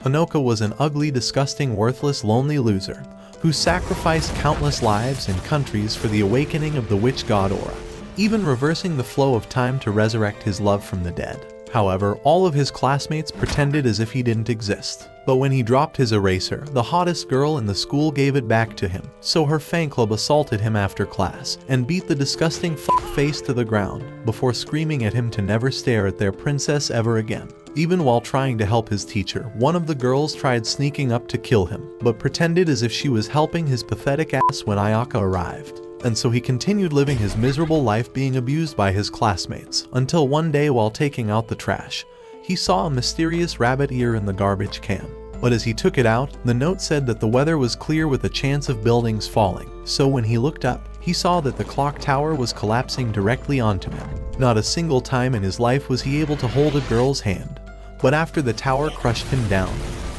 Hanoka was an ugly, disgusting, worthless, lonely loser who sacrificed countless lives and countries for the awakening of the witch god Aura, even reversing the flow of time to resurrect his love from the dead. However, all of his classmates pretended as if he didn't exist. But when he dropped his eraser, the hottest girl in the school gave it back to him, so her fan club assaulted him after class and beat the disgusting face to the ground before screaming at him to never stare at their princess ever again. Even while trying to help his teacher, one of the girls tried sneaking up to kill him, but pretended as if she was helping his pathetic ass when Ayaka arrived. And so he continued living his miserable life being abused by his classmates, until one day while taking out the trash, he saw a mysterious rabbit ear in the garbage can. But as he took it out, the note said that the weather was clear with a chance of buildings falling, so when he looked up, he saw that the clock tower was collapsing directly onto him. Not a single time in his life was he able to hold a girl's hand, but after the tower crushed him down,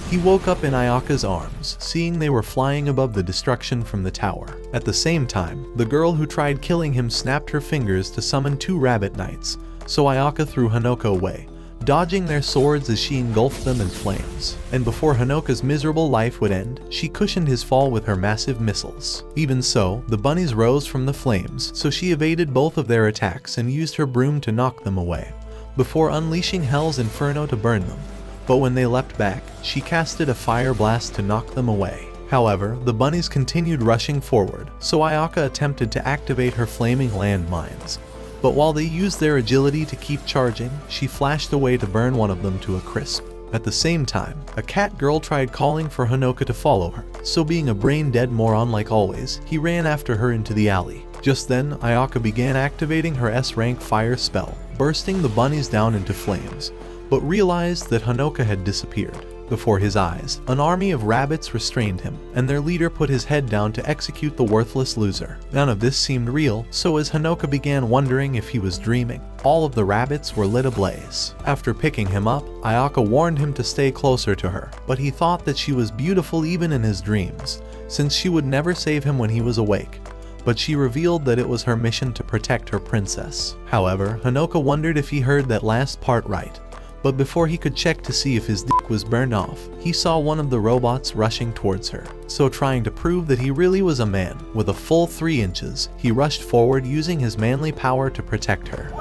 he woke up in Ayaka's arms, seeing they were flying above the destruction from the tower. At the same time, the girl who tried killing him snapped her fingers to summon 2 rabbit knights, so Ayaka threw Hanoka away, dodging their swords as she engulfed them in flames. And before Hanoka's miserable life would end, she cushioned his fall with her massive missiles. Even so, the bunnies rose from the flames, so she evaded both of their attacks and used her broom to knock them away, before unleashing Hell's Inferno to burn them. But when they leapt back, she casted a fire blast to knock them away. However, the bunnies continued rushing forward, so Ayaka attempted to activate her flaming landmines. But while they used their agility to keep charging, she flashed away to burn one of them to a crisp. At the same time, a cat girl tried calling for Hanoka to follow her, so being a brain-dead moron like always, he ran after her into the alley. Just then, Ayaka began activating her S-rank fire spell, bursting the bunnies down into flames, but realized that Hanoka had disappeared. Before his eyes, an army of rabbits restrained him, and their leader put his head down to execute the worthless loser. None of this seemed real, so as Hanoka began wondering if he was dreaming, all of the rabbits were lit ablaze. After picking him up, Ayaka warned him to stay closer to her, but he thought that she was beautiful even in his dreams, since she would never save him when he was awake. But she revealed that it was her mission to protect her princess. However, Hanoka wondered if he heard that last part right. But before he could check to see if his dick was burned off, he saw one of the robots rushing towards her. So trying to prove that he really was a man, with a full 3 inches, he rushed forward using his manly power to protect her.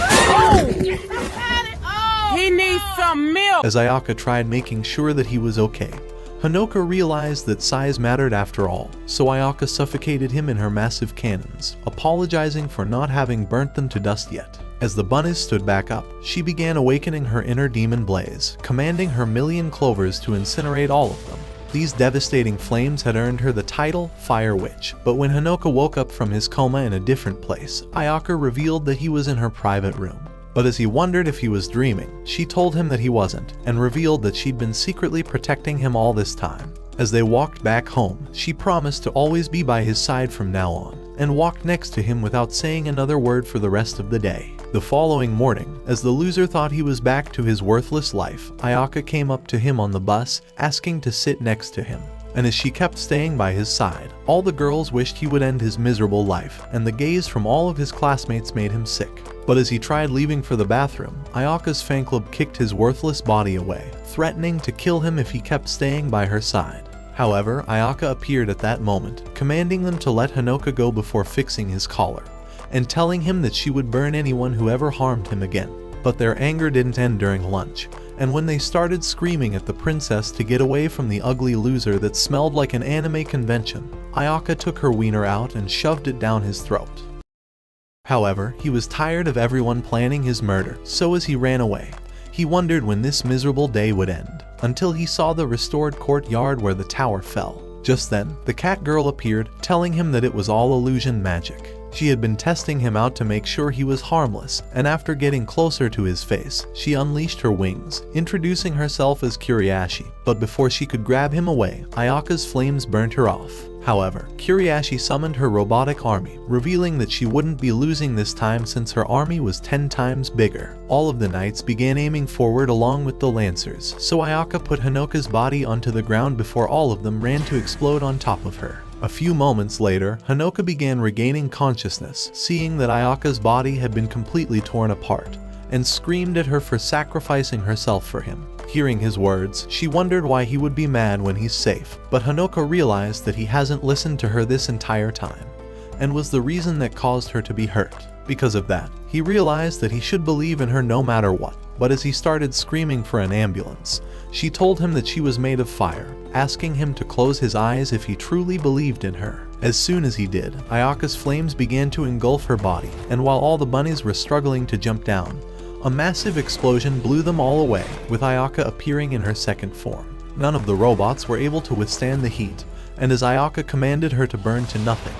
He needs some milk! As Ayaka tried making sure that he was okay, Hanoka realized that size mattered after all, so Ayaka suffocated him in her massive cannons, apologizing for not having burnt them to dust yet. As the bunnies stood back up, she began awakening her inner demon blaze, commanding her million clovers to incinerate all of them. These devastating flames had earned her the title Fire Witch, but when Hanoka woke up from his coma in a different place, Ayaka revealed that he was in her private room. But as he wondered if he was dreaming, she told him that he wasn't, and revealed that she'd been secretly protecting him all this time. As they walked back home, she promised to always be by his side from now on, and walked next to him without saying another word for the rest of the day. The following morning, as the loser thought he was back to his worthless life, Ayaka came up to him on the bus, asking to sit next to him. And as she kept staying by his side, all the girls wished he would end his miserable life, and the gaze from all of his classmates made him sick. But as he tried leaving for the bathroom, Ayaka's fan club kicked his worthless body away, threatening to kill him if he kept staying by her side. However, Ayaka appeared at that moment, commanding them to let Hanoka go before fixing his collar, and telling him that she would burn anyone who ever harmed him again. But their anger didn't end during lunch, and when they started screaming at the princess to get away from the ugly loser that smelled like an anime convention, Ayaka took her wiener out and shoved it down his throat. However, he was tired of everyone planning his murder, so as he ran away, he wondered when this miserable day would end, until he saw the restored courtyard where the tower fell. Just then, the cat girl appeared, telling him that it was all illusion magic. She had been testing him out to make sure he was harmless, and after getting closer to his face, she unleashed her wings, introducing herself as Kuriashi. But before she could grab him away, Ayaka's flames burnt her off. However, Kuriashi summoned her robotic army, revealing that she wouldn't be losing this time since her army was 10 times bigger. All of the knights began aiming forward along with the lancers, so Ayaka put Hanoka's body onto the ground before all of them ran to explode on top of her. A few moments later, Hanoka began regaining consciousness, seeing that Ayaka's body had been completely torn apart, and screamed at her for sacrificing herself for him. Hearing his words, she wondered why he would be mad when he's safe, but Hanoka realized that he hasn't listened to her this entire time, and was the reason that caused her to be hurt. Because of that, he realized that he should believe in her no matter what. But as he started screaming for an ambulance, she told him that she was made of fire, asking him to close his eyes if he truly believed in her. As soon as he did, Ayaka's flames began to engulf her body, and while all the bunnies were struggling to jump down, a massive explosion blew them all away, with Ayaka appearing in her second form. None of the robots were able to withstand the heat, and as Ayaka commanded her to burn to nothing,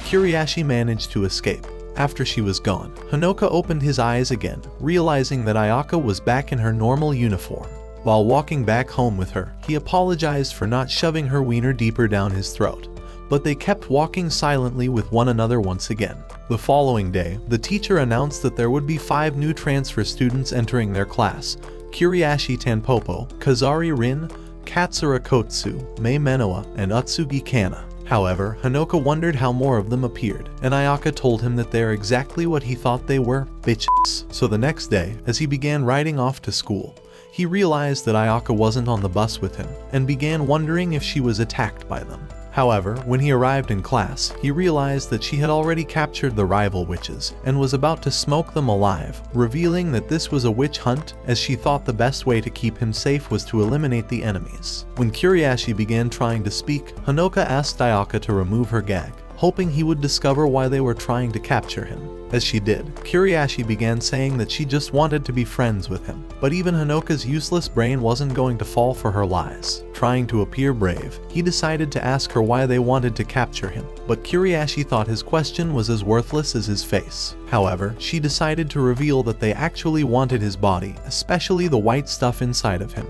Kiriashi managed to escape. After she was gone, Hanoka opened his eyes again, realizing that Ayaka was back in her normal uniform. While walking back home with her, he apologized for not shoving her wiener deeper down his throat, but they kept walking silently with one another once again. The following day, the teacher announced that there would be 5 new transfer students entering their class: Kiriashi Tanpopo, Kazari Rin, Katsura Kotsu, Mei Menoa, and Utsugi Kana. However, Hanoka wondered how more of them appeared, and Ayaka told him that they're exactly what he thought they were, bitches. So the next day, as he began riding off to school, he realized that Ayaka wasn't on the bus with him, and began wondering if she was attacked by them. However, when he arrived in class, he realized that she had already captured the rival witches, and was about to smoke them alive, revealing that this was a witch hunt, as she thought the best way to keep him safe was to eliminate the enemies. When Kiriashi began trying to speak, Hanoka asked Ayaka to remove her gag, hoping he would discover why they were trying to capture him. As she did, Kiriashi began saying that she just wanted to be friends with him, but even Hanoka's useless brain wasn't going to fall for her lies. Trying to appear brave, he decided to ask her why they wanted to capture him, but Kiriashi thought his question was as worthless as his face. However, she decided to reveal that they actually wanted his body, especially the white stuff inside of him.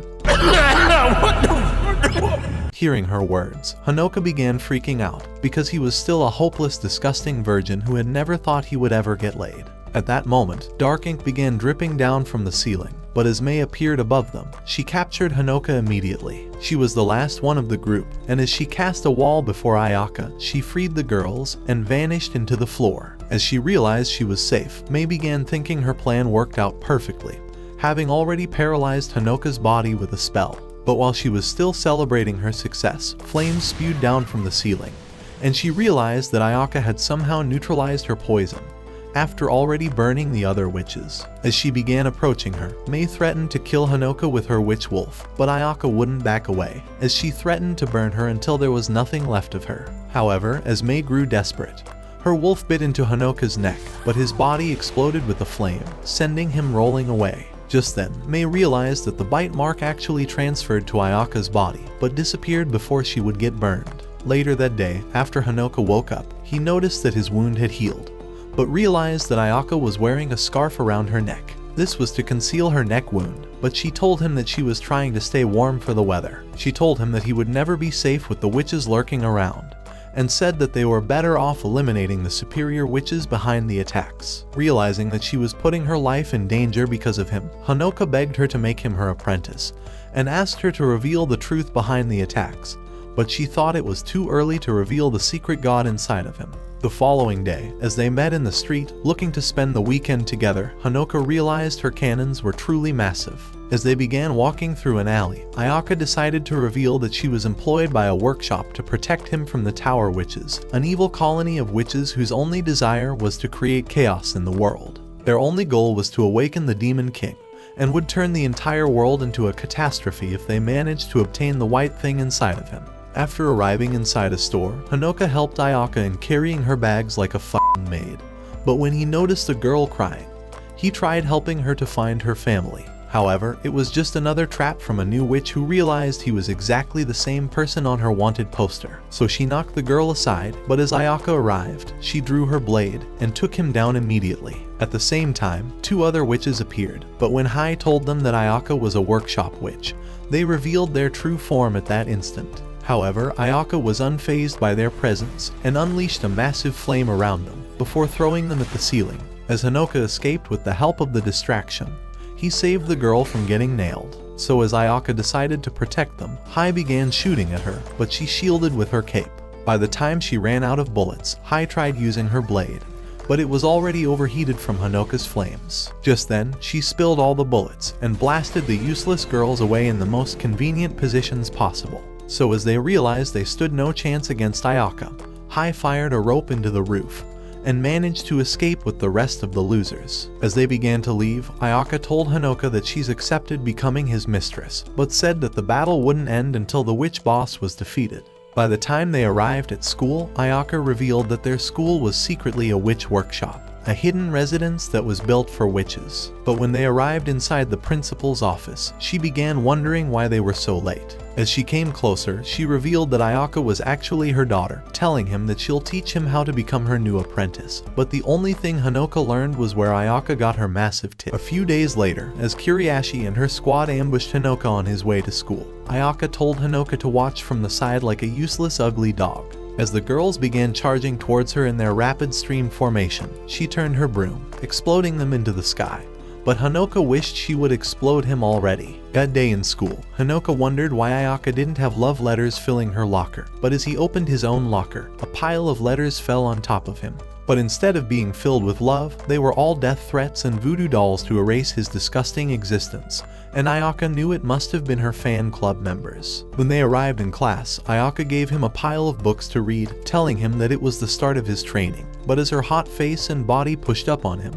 Hearing her words, Hanoka began freaking out, because he was still a hopeless, disgusting virgin who had never thought he would ever get laid. At that moment, dark ink began dripping down from the ceiling, but as Mei appeared above them, she captured Hanoka immediately. She was the last one of the group, and as she cast a wall before Ayaka, she freed the girls and vanished into the floor. As she realized she was safe, Mei began thinking her plan worked out perfectly, having already paralyzed Hanoka's body with a spell. But while she was still celebrating her success, flames spewed down from the ceiling, and she realized that Ayaka had somehow neutralized her poison, after already burning the other witches. As she began approaching her, Mei threatened to kill Hanoka with her witch wolf, but Ayaka wouldn't back away, as she threatened to burn her until there was nothing left of her. However, as Mei grew desperate, her wolf bit into Hanoka's neck, but his body exploded with a flame, sending him rolling away. Just then, Mei realized that the bite mark actually transferred to Ayaka's body, but disappeared before she would get burned. Later that day, after Hanoka woke up, he noticed that his wound had healed, but realized that Ayaka was wearing a scarf around her neck. This was to conceal her neck wound, but she told him that she was trying to stay warm for the weather. She told him that he would never be safe with the witches lurking around, and said that they were better off eliminating the superior witches behind the attacks. Realizing that she was putting her life in danger because of him, Hanoka begged her to make him her apprentice, and asked her to reveal the truth behind the attacks, but she thought it was too early to reveal the secret god inside of him. The following day, as they met in the street, looking to spend the weekend together, Hanoka realized her cannons were truly massive. As they began walking through an alley, Ayaka decided to reveal that she was employed by a workshop to protect him from the Tower Witches, an evil colony of witches whose only desire was to create chaos in the world. Their only goal was to awaken the Demon King, and would turn the entire world into a catastrophe if they managed to obtain the white thing inside of him. After arriving inside a store, Hanoka helped Ayaka in carrying her bags like a f***ing maid. But when he noticed a girl crying, he tried helping her to find her family. However, it was just another trap from a new witch who realized he was exactly the same person on her wanted poster. So she knocked the girl aside, but as Ayaka arrived, she drew her blade and took him down immediately. At the same time, 2 other witches appeared, but when Hai told them that Ayaka was a workshop witch, they revealed their true form at that instant. However, Ayaka was unfazed by their presence and unleashed a massive flame around them, before throwing them at the ceiling. As Hanoka escaped with the help of the distraction, he saved the girl from getting nailed. So as Ayaka decided to protect them, Hai began shooting at her, but she shielded with her cape. By the time she ran out of bullets, Hai tried using her blade, but it was already overheated from Hanoka's flames. Just then, she spilled all the bullets and blasted the useless girls away in the most convenient positions possible. So as they realized they stood no chance against Ayaka, Hai fired a rope into the roof and managed to escape with the rest of the losers. As they began to leave, Ayaka told Hanoka that she's accepted becoming his mistress, but said that the battle wouldn't end until the witch boss was defeated. By the time they arrived at school, Ayaka revealed that their school was secretly a witch workshop, a hidden residence that was built for witches. But when they arrived inside the principal's office, she began wondering why they were so late. As she came closer, she revealed that Ayaka was actually her daughter, telling him that she'll teach him how to become her new apprentice. But the only thing Hanoka learned was where Ayaka got her massive tip. A few days later, as Kuriashi and her squad ambushed Hanoka on his way to school, Ayaka told Hanoka to watch from the side like a useless ugly dog. As the girls began charging towards her in their rapid stream formation, she turned her broom, exploding them into the sky. But Hanoka wished she would explode him already. That day in school, Hanoka wondered why Ayaka didn't have love letters filling her locker, but as he opened his own locker, a pile of letters fell on top of him. But instead of being filled with love, they were all death threats and voodoo dolls to erase his disgusting existence, and Ayaka knew it must have been her fan club members. When they arrived in class, Ayaka gave him a pile of books to read, telling him that it was the start of his training. But as her hot face and body pushed up on him,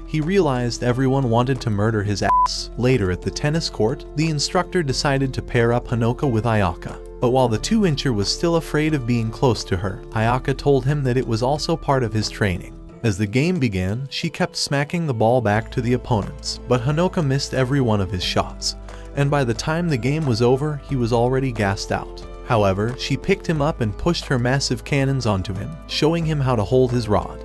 he realized everyone wanted to murder his ass. Later at the tennis court, the instructor decided to pair up Hanoka with Ayaka. But while the 2-incher was still afraid of being close to her, Ayaka told him that it was also part of his training. As the game began, she kept smacking the ball back to the opponents, but Hanoka missed every one of his shots, and by the time the game was over, he was already gassed out. However, she picked him up and pushed her massive cannons onto him, showing him how to hold his rod.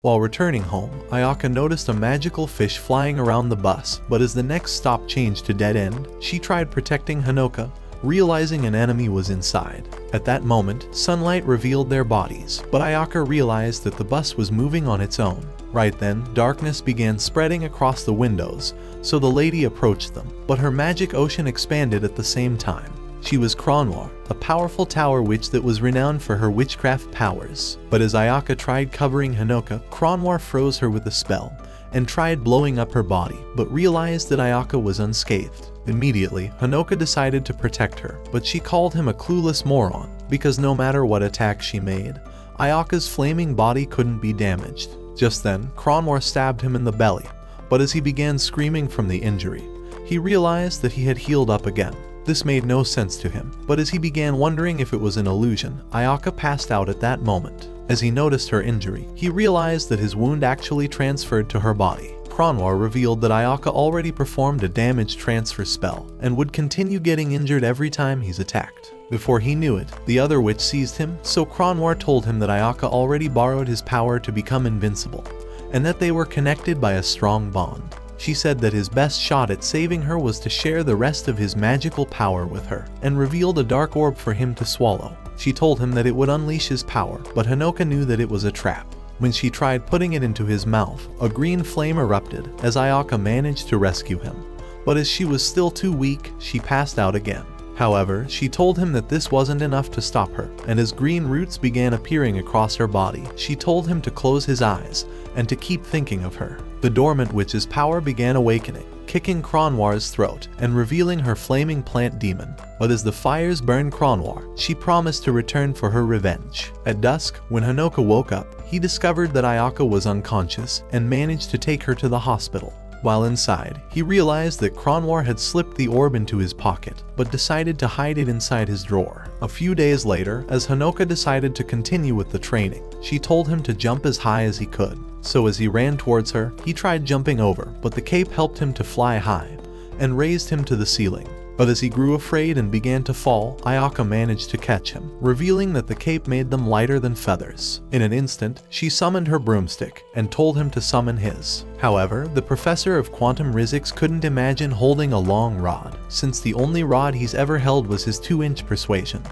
While returning home, Ayaka noticed a magical fish flying around the bus, but as the next stop changed to dead end, she tried protecting Hanoka, realizing an enemy was inside. At that moment, sunlight revealed their bodies, but Ayaka realized that the bus was moving on its own. Right then, darkness began spreading across the windows, so the lady approached them, but her magic ocean expanded at the same time. She was Kronwar, a powerful tower witch that was renowned for her witchcraft powers. But as Ayaka tried covering Hanoka, Kronwar froze her with a spell, and tried blowing up her body, but realized that Ayaka was unscathed. Immediately, Hanoka decided to protect her, but she called him a clueless moron, because no matter what attack she made, Ayaka's flaming body couldn't be damaged. Just then, Kronwar stabbed him in the belly, but as he began screaming from the injury, he realized that he had healed up again. This made no sense to him, but as he began wondering if it was an illusion, Ayaka passed out at that moment. As he noticed her injury, he realized that his wound actually transferred to her body. Kronwar revealed that Ayaka already performed a damage transfer spell, and would continue getting injured every time he's attacked. Before he knew it, the other witch seized him, so Kronwar told him that Ayaka already borrowed his power to become invincible, and that they were connected by a strong bond. She said that his best shot at saving her was to share the rest of his magical power with her, and revealed a dark orb for him to swallow. She told him that it would unleash his power, but Hanoka knew that it was a trap. When she tried putting it into his mouth, a green flame erupted as Ayaka managed to rescue him. But as she was still too weak, she passed out again. However, she told him that this wasn't enough to stop her, and as green roots began appearing across her body, she told him to close his eyes and to keep thinking of her. The dormant witch's power began awakening, kicking Kronwar's throat and revealing her flaming plant demon. But as the fires burned Kronwar, she promised to return for her revenge. At dusk, when Hanoka woke up, he discovered that Ayaka was unconscious and managed to take her to the hospital. While inside, he realized that Kronwar had slipped the orb into his pocket, but decided to hide it inside his drawer. A few days later, as Hanoka decided to continue with the training, she told him to jump as high as he could. So as he ran towards her, he tried jumping over, but the cape helped him to fly high, and raised him to the ceiling. But as he grew afraid and began to fall, Ayaka managed to catch him, revealing that the cape made them lighter than feathers. In an instant, she summoned her broomstick and told him to summon his. However, the professor of quantum physics couldn't imagine holding a long rod, since the only rod he's ever held was his 2-inch persuasion.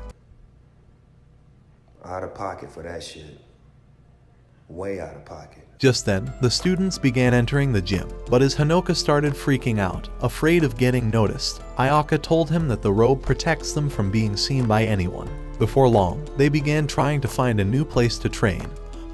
Out of pocket for that shit. Way out of pocket. Just then, the students began entering the gym, but as Hanoka started freaking out, afraid of getting noticed, Ayaka told him that the robe protects them from being seen by anyone. Before long, they began trying to find a new place to train,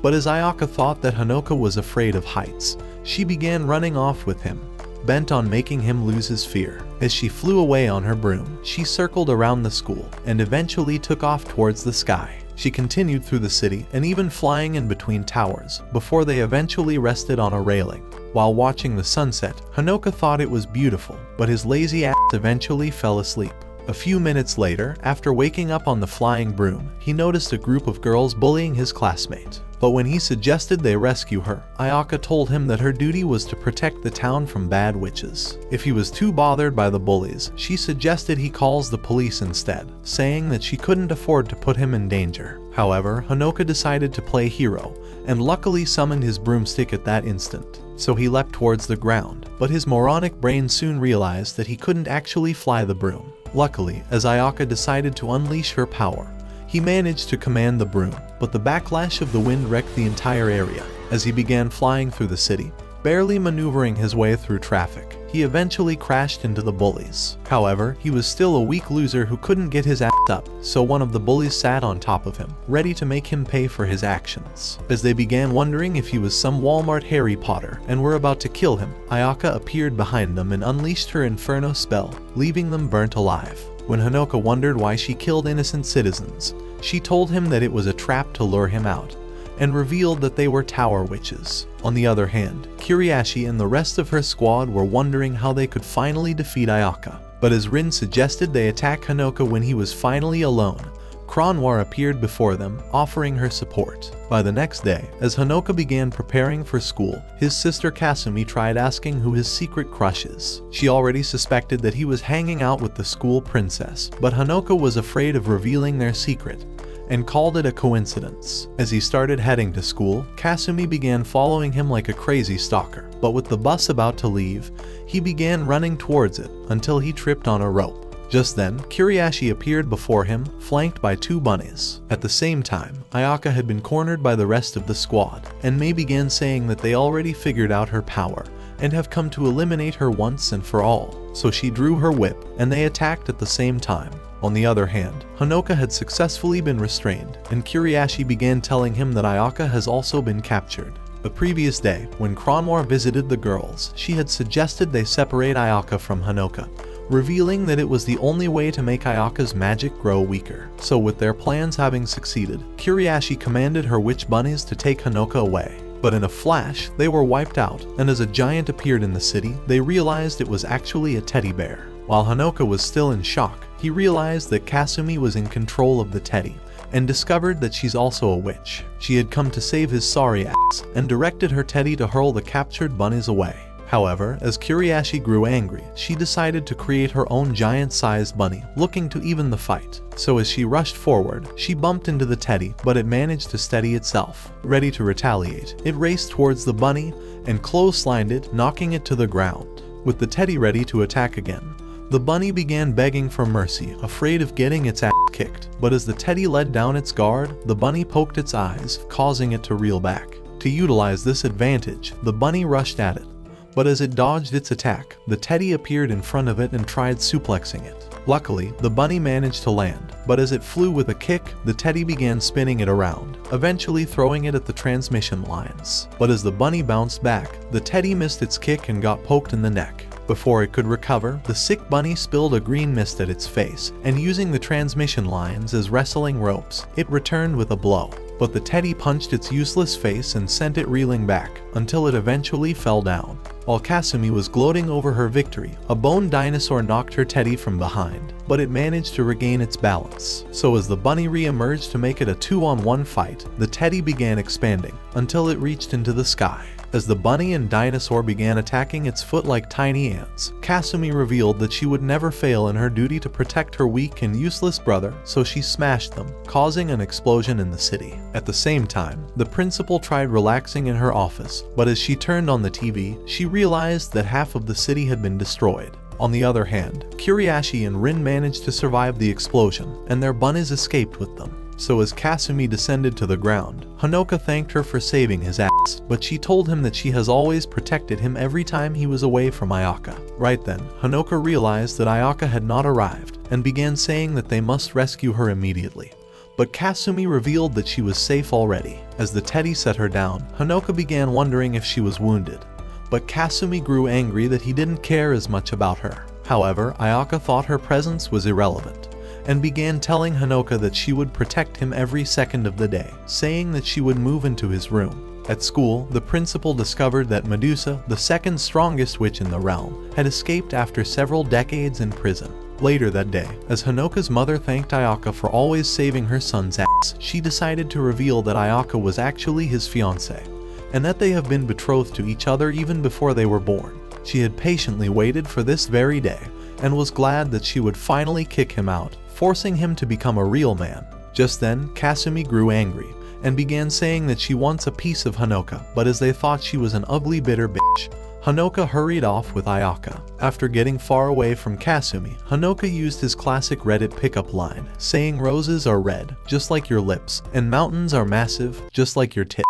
But as Ayaka thought that Hanoka was afraid of heights, she began running off with him, bent on making him lose his fear. As she flew away on her broom, she circled around the school and eventually took off towards the sky. She continued through the city and even flying in between towers before they eventually rested on a railing. While watching the sunset, Hanoka thought it was beautiful, but his lazy ass eventually fell asleep. A few minutes later, after waking up on the flying broom, he noticed a group of girls bullying his classmate. But when he suggested they rescue her, Ayaka told him that her duty was to protect the town from bad witches. If he was too bothered by the bullies, she suggested he calls the police instead, saying that she couldn't afford to put him in danger. However, Hanoka decided to play hero, and luckily summoned his broomstick at that instant. So he leapt towards the ground, but his moronic brain soon realized that he couldn't actually fly the broom. Luckily, as Ayaka decided to unleash her power, he managed to command the broom, but the backlash of the wind wrecked the entire area. As he began flying through the city, barely maneuvering his way through traffic, he eventually crashed into the bullies. However, he was still a weak loser who couldn't get his ass up, so one of the bullies sat on top of him, ready to make him pay for his actions. As they began wondering if he was some Walmart Harry Potter and were about to kill him, Ayaka appeared behind them and unleashed her Inferno spell, leaving them burnt alive. When Hanoka wondered why she killed innocent citizens, she told him that it was a trap to lure him out, and revealed that they were tower witches. On the other hand, Kiriashi and the rest of her squad were wondering how they could finally defeat Ayaka. But as Rin suggested they attack Hanoka when he was finally alone, Cronwar appeared before them, offering her support. By the next day, as Hanoka began preparing for school, his sister Kasumi tried asking who his secret crush is. She already suspected that he was hanging out with the school princess, but Hanoka was afraid of revealing their secret, and called it a coincidence. As he started heading to school, Kasumi began following him like a crazy stalker, but with the bus about to leave, he began running towards it until he tripped on a rope. Just then, Kiriashi appeared before him, flanked by two bunnies. At the same time, Ayaka had been cornered by the rest of the squad, and Mei began saying that they already figured out her power and have come to eliminate her once and for all. So she drew her whip, and they attacked at the same time. On the other hand, Hanoka had successfully been restrained, and Kiriashi began telling him that Ayaka has also been captured. The previous day, when Cronwar visited the girls, she had suggested they separate Ayaka from Hanoka, revealing that it was the only way to make Ayaka's magic grow weaker. So with their plans having succeeded, Kiriashi commanded her witch bunnies to take Hanoka away. But in a flash, they were wiped out, and as a giant appeared in the city, they realized it was actually a teddy bear. While Hanoka was still in shock, he realized that Kasumi was in control of the teddy, and discovered that she's also a witch. She had come to save his sorry ass, and directed her teddy to hurl the captured bunnies away. However, as Kiriashi grew angry, she decided to create her own giant-sized bunny, looking to even the fight. So as she rushed forward, she bumped into the teddy, but it managed to steady itself. Ready to retaliate, it raced towards the bunny and clotheslined it, knocking it to the ground. With the teddy ready to attack again, the bunny began begging for mercy, afraid of getting its ass kicked. But as the teddy let down its guard, the bunny poked its eyes, causing it to reel back. To utilize this advantage, the bunny rushed at it. But as it dodged its attack, the teddy appeared in front of it and tried suplexing it. Luckily, the bunny managed to land, but as it flew with a kick, the teddy began spinning it around, eventually throwing it at the transmission lines. But as the bunny bounced back, the teddy missed its kick and got poked in the neck. Before it could recover, the sick bunny spilled a green mist at its face, and using the transmission lines as wrestling ropes, it returned with a blow. But the teddy punched its useless face and sent it reeling back, until it eventually fell down. While Kasumi was gloating over her victory, a bone dinosaur knocked her teddy from behind, but it managed to regain its balance. So as the bunny re-emerged to make it a 2-on-1 fight, the teddy began expanding, until it reached into the sky. As the bunny and dinosaur began attacking its foot like tiny ants, Kasumi revealed that she would never fail in her duty to protect her weak and useless brother, so she smashed them, causing an explosion in the city. At the same time, the principal tried relaxing in her office, but as she turned on the TV, she realized that half of the city had been destroyed. On the other hand, Kiriashi and Rin managed to survive the explosion, and their bunnies escaped with them. So as Kasumi descended to the ground, Hanoka thanked her for saving his ass, but she told him that she has always protected him every time he was away from Ayaka. Right then, Hanoka realized that Ayaka had not arrived, and began saying that they must rescue her immediately. but Kasumi revealed that she was safe already. As the teddy set her down, Hanoka began wondering if she was wounded, but Kasumi grew angry that he didn't care as much about her. However, Ayaka thought her presence was irrelevant, and began telling Hanoka that she would protect him every second of the day, saying that she would move into his room. At school, the principal discovered that Medusa, the second strongest witch in the realm, had escaped after several decades in prison. Later that day, as Hanoka's mother thanked Ayaka for always saving her son's ass, she decided to reveal that Ayaka was actually his fiancé, and that they have been betrothed to each other even before they were born. She had patiently waited for this very day, and was glad that she would finally kick him out, forcing him to become a real man. Just then, Kasumi grew angry, and began saying that she wants a piece of Hanoka, but as they thought she was an ugly bitter bitch, Hanoka hurried off with Ayaka. After getting far away from Kasumi, Hanoka used his classic Reddit pickup line, saying roses are red, just like your lips, and mountains are massive, just like your tits.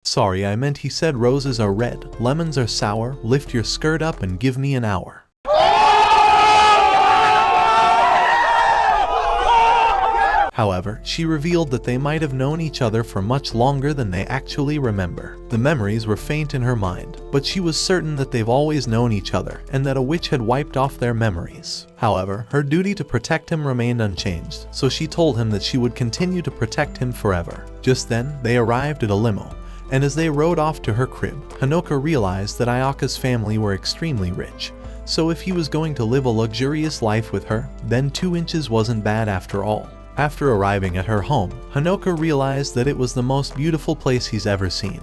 Sorry, I meant he said roses are red, lemons are sour, lift your skirt up and give me an hour. However, she revealed that they might have known each other for much longer than they actually remember. The memories were faint in her mind, but she was certain that they've always known each other and that a witch had wiped off their memories. However, her duty to protect him remained unchanged, so she told him that she would continue to protect him forever. Just then, they arrived at a limo, and as they rode off to her crib, Hanoka realized that Ayaka's family were extremely rich. So if he was going to live a luxurious life with her, then 2 inches wasn't bad after all. After arriving at her home, Hanoka realized that it was the most beautiful place he's ever seen,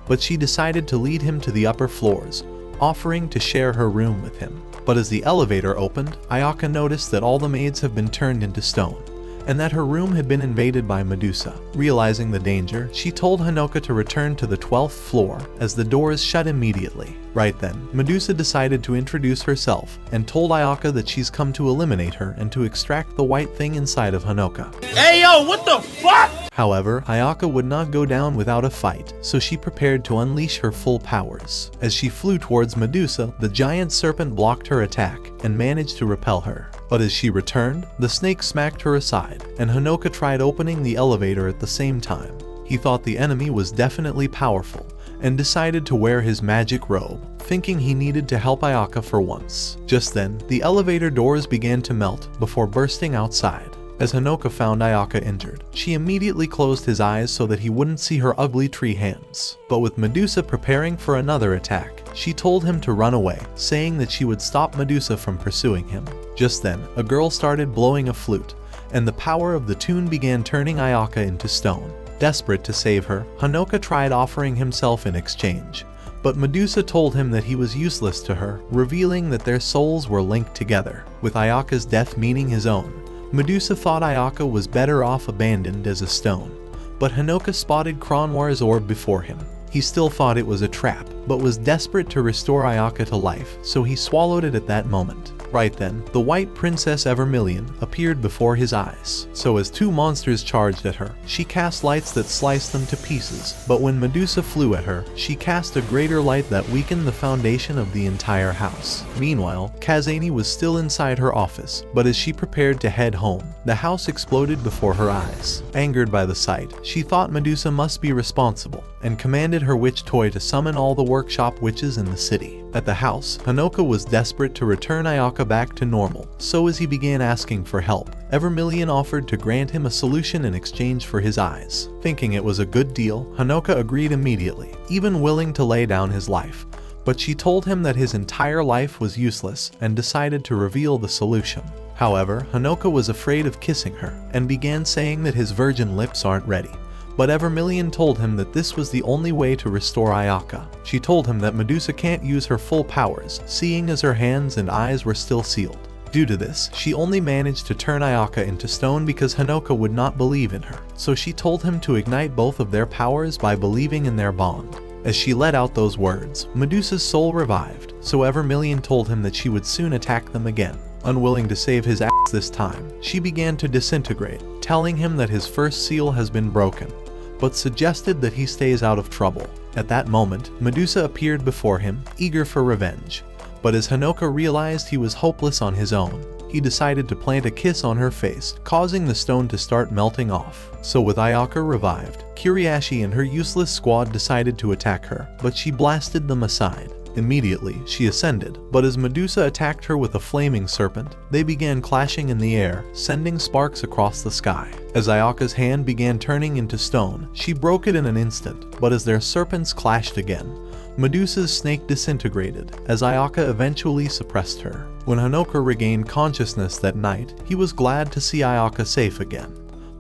but she decided to lead him to the upper floors, offering to share her room with him. But as the elevator opened, Ayaka noticed that all the maids have been turned into stone, and that her room had been invaded by Medusa. Realizing the danger, she told Hanoka to return to the 12th floor as the doors shut immediately. Right then, Medusa decided to introduce herself and told Ayaka that she's come to eliminate her and to extract the white thing inside of Hanoka. Hey yo, what the fuck? However, Ayaka would not go down without a fight, so she prepared to unleash her full powers. As she flew towards Medusa, the giant serpent blocked her attack and managed to repel her. But as she returned, the snake smacked her aside, and Hanoka tried opening the elevator at the same time. He thought the enemy was definitely powerful, and decided to wear his magic robe, thinking he needed to help Ayaka for once. Just then, the elevator doors began to melt before bursting outside. As Hanoka found Ayaka injured, she immediately closed his eyes so that he wouldn't see her ugly tree hands. But with Medusa preparing for another attack, she told him to run away, saying that she would stop Medusa from pursuing him. Just then, a girl started blowing a flute, and the power of the tune began turning Ayaka into stone. Desperate to save her, Hanoka tried offering himself in exchange, but Medusa told him that he was useless to her, revealing that their souls were linked together, with Ayaka's death meaning his own. Medusa thought Ayaka was better off abandoned as a stone, but Hanoka spotted Kronwar's orb before him. He still thought it was a trap, but was desperate to restore Ayaka to life, so he swallowed it at that moment. Right then, the white princess Evermillion appeared before his eyes. So as 2 monsters charged at her, she cast lights that sliced them to pieces, but when Medusa flew at her, she cast a greater light that weakened the foundation of the entire house. Meanwhile, Kazani was still inside her office, but as she prepared to head home, the house exploded before her eyes. Angered by the sight, she thought Medusa must be responsible, and commanded her witch toy to summon all the workshop witches in the city. At the house, Hanoka was desperate to return Ayaka back to normal, so as he began asking for help, Evermillion offered to grant him a solution in exchange for his eyes. Thinking it was a good deal, Hanoka agreed immediately, even willing to lay down his life. But she told him that his entire life was useless and decided to reveal the solution. However, Hanoka was afraid of kissing her and began saying that his virgin lips aren't ready. But Evermillion told him that this was the only way to restore Ayaka. She told him that Medusa can't use her full powers, seeing as her hands and eyes were still sealed. Due to this, she only managed to turn Ayaka into stone because Hanoka would not believe in her, so she told him to ignite both of their powers by believing in their bond. As she let out those words, Medusa's soul revived, so Evermillion told him that she would soon attack them again. Unwilling to save his ass this time, she began to disintegrate, telling him that his first seal has been broken, but suggested that he stays out of trouble. At that moment, Medusa appeared before him, eager for revenge. But as Hanoka realized he was hopeless on his own, he decided to plant a kiss on her face, causing the stone to start melting off. So with Ayaka revived, Kiriashi and her useless squad decided to attack her, but she blasted them aside. Immediately, she ascended, but as Medusa attacked her with a flaming serpent, they began clashing in the air, sending sparks across the sky. As Ayaka's hand began turning into stone, she broke it in an instant, but as their serpents clashed again, Medusa's snake disintegrated, as Ayaka eventually suppressed her. When Hanoka regained consciousness that night, he was glad to see Ayaka safe again,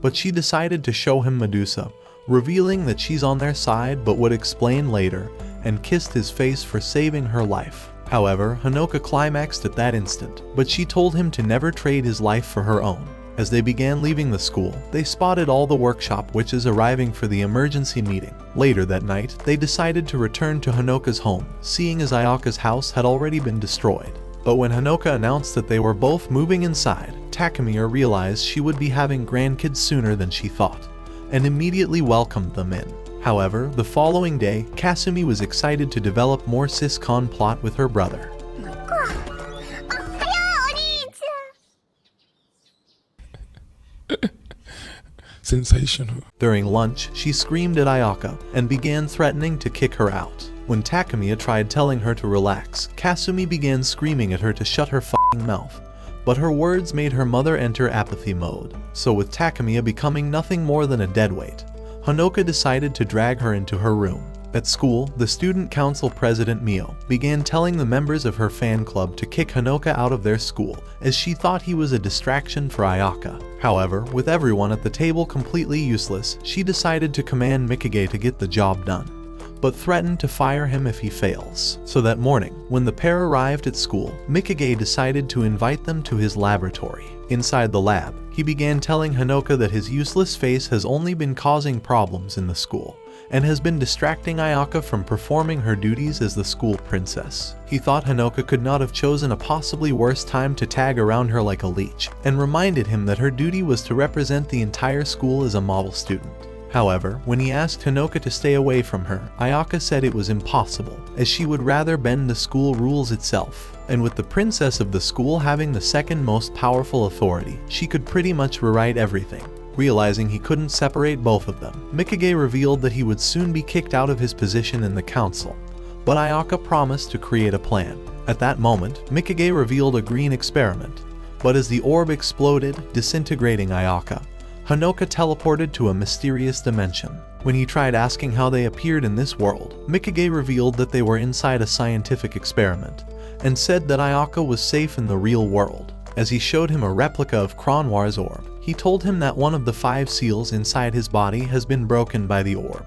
but she decided to show him Medusa, revealing that she's on their side but would explain later, and kissed his face for saving her life. However, Hanoka climaxed at that instant, but she told him to never trade his life for her own. As they began leaving the school, they spotted all the workshop witches arriving for the emergency meeting. Later that night, they decided to return to Hanoka's home, seeing as Ayaka's house had already been destroyed. But when Hanoka announced that they were both moving inside, Takemiya realized she would be having grandkids sooner than she thought, and immediately welcomed them in. However, the following day, Kasumi was excited to develop more Siscon plot with her brother. Sensational. During lunch, she screamed at Ayaka and began threatening to kick her out. When Takemiya tried telling her to relax, Kasumi began screaming at her to shut her f***ing mouth. But her words made her mother enter apathy mode. So with Takemiya becoming nothing more than a deadweight, Hanoka decided to drag her into her room. At school, the student council president Mio began telling the members of her fan club to kick Hanoka out of their school, as she thought he was a distraction for Ayaka. However, with everyone at the table completely useless, she decided to command Mikage to get the job done, but threatened to fire him if he fails. So that morning, when the pair arrived at school, Mikage decided to invite them to his laboratory. Inside the lab, he began telling Hanoka that his useless face has only been causing problems in the school, and has been distracting Ayaka from performing her duties as the school princess. He thought Hanoka could not have chosen a possibly worse time to tag around her like a leech, and reminded him that her duty was to represent the entire school as a model student. However, when he asked Hanoka to stay away from her, Ayaka said it was impossible, as she would rather bend the school rules itself. And with the princess of the school having the second most powerful authority, she could pretty much rewrite everything. Realizing he couldn't separate both of them, Mikage revealed that he would soon be kicked out of his position in the council. But Ayaka promised to create a plan. At that moment, Mikage revealed a green experiment. But as the orb exploded, disintegrating Ayaka, Hanoka teleported to a mysterious dimension. When he tried asking how they appeared in this world, Mikage revealed that they were inside a scientific experiment, and said that Ayaka was safe in the real world. As he showed him a replica of Cronwar's orb, he told him that one of the 5 seals inside his body has been broken by the orb,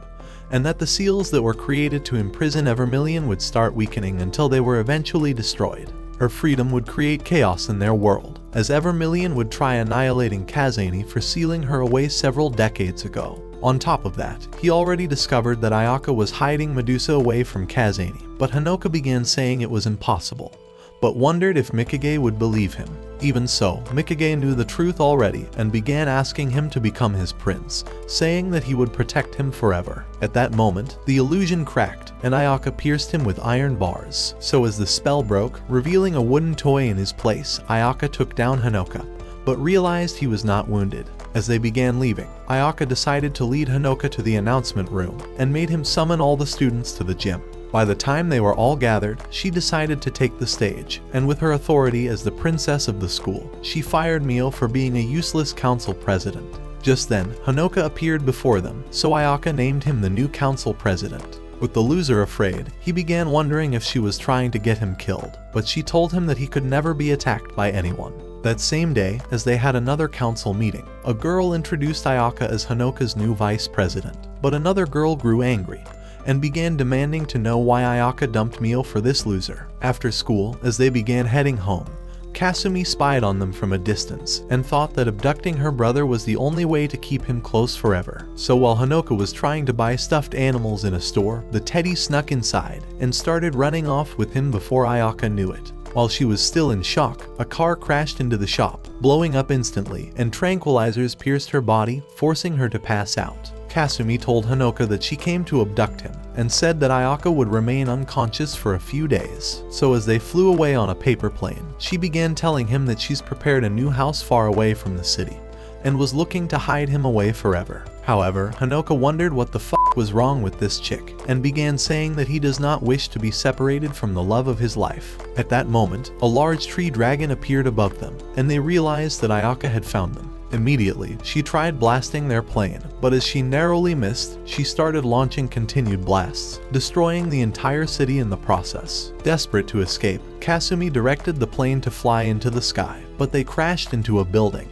and that the seals that were created to imprison Evermillion would start weakening until they were eventually destroyed. Her freedom would create chaos in their world, as Evermillion would try annihilating Kazani for sealing her away several decades ago. On top of that, he already discovered that Ayaka was hiding Medusa away from Kazani, but Hanoka began saying it was impossible, but wondered if Mikage would believe him. Even so, Mikage knew the truth already and began asking him to become his prince, saying that he would protect him forever. At that moment, the illusion cracked and Ayaka pierced him with iron bars. So as the spell broke, revealing a wooden toy in his place, Ayaka took down Hanoka, but realized he was not wounded. As they began leaving, Ayaka decided to lead Hanoka to the announcement room and made him summon all the students to the gym. By the time they were all gathered, she decided to take the stage, and with her authority as the princess of the school, she fired Mio for being a useless council president. Just then, Hanoka appeared before them, so Ayaka named him the new council president. With the loser afraid, he began wondering if she was trying to get him killed, but she told him that he could never be attacked by anyone. That same day, as they had another council meeting, a girl introduced Ayaka as Hanoka's new vice president, but another girl grew angry and began demanding to know why Ayaka dumped Mio for this loser. After school, as they began heading home, Kasumi spied on them from a distance and thought that abducting her brother was the only way to keep him close forever. So while Hanoka was trying to buy stuffed animals in a store, the teddy snuck inside and started running off with him before Ayaka knew it. While she was still in shock, a car crashed into the shop, blowing up instantly, and tranquilizers pierced her body, forcing her to pass out. Kasumi told Hanoka that she came to abduct him, and said that Ayaka would remain unconscious for a few days. So as they flew away on a paper plane, she began telling him that she's prepared a new house far away from the city, and was looking to hide him away forever. However, Hanoka wondered what the fuck was wrong with this chick, and began saying that he does not wish to be separated from the love of his life. At that moment, a large tree dragon appeared above them, and they realized that Ayaka had found them. Immediately, she tried blasting their plane, but as she narrowly missed, she started launching continued blasts, destroying the entire city in the process. Desperate to escape, Kasumi directed the plane to fly into the sky, but they crashed into a building,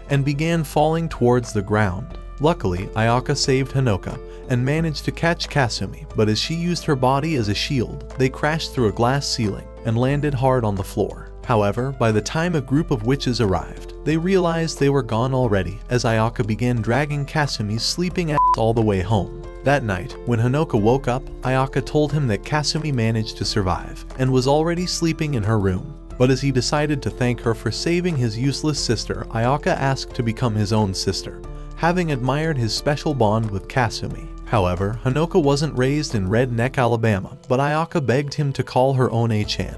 and began falling towards the ground. Luckily, Ayaka saved Hanoka, and managed to catch Kasumi, but as she used her body as a shield, they crashed through a glass ceiling, and landed hard on the floor. However, by the time a group of witches arrived, they realized they were gone already, as Ayaka began dragging Kasumi's sleeping ass all the way home. That night, when Hanoka woke up, Ayaka told him that Kasumi managed to survive, and was already sleeping in her room. But as he decided to thank her for saving his useless sister, Ayaka asked to become his own sister, having admired his special bond with Kasumi. However, Hanoka wasn't raised in Redneck, Alabama, but Ayaka begged him to call her One-chan,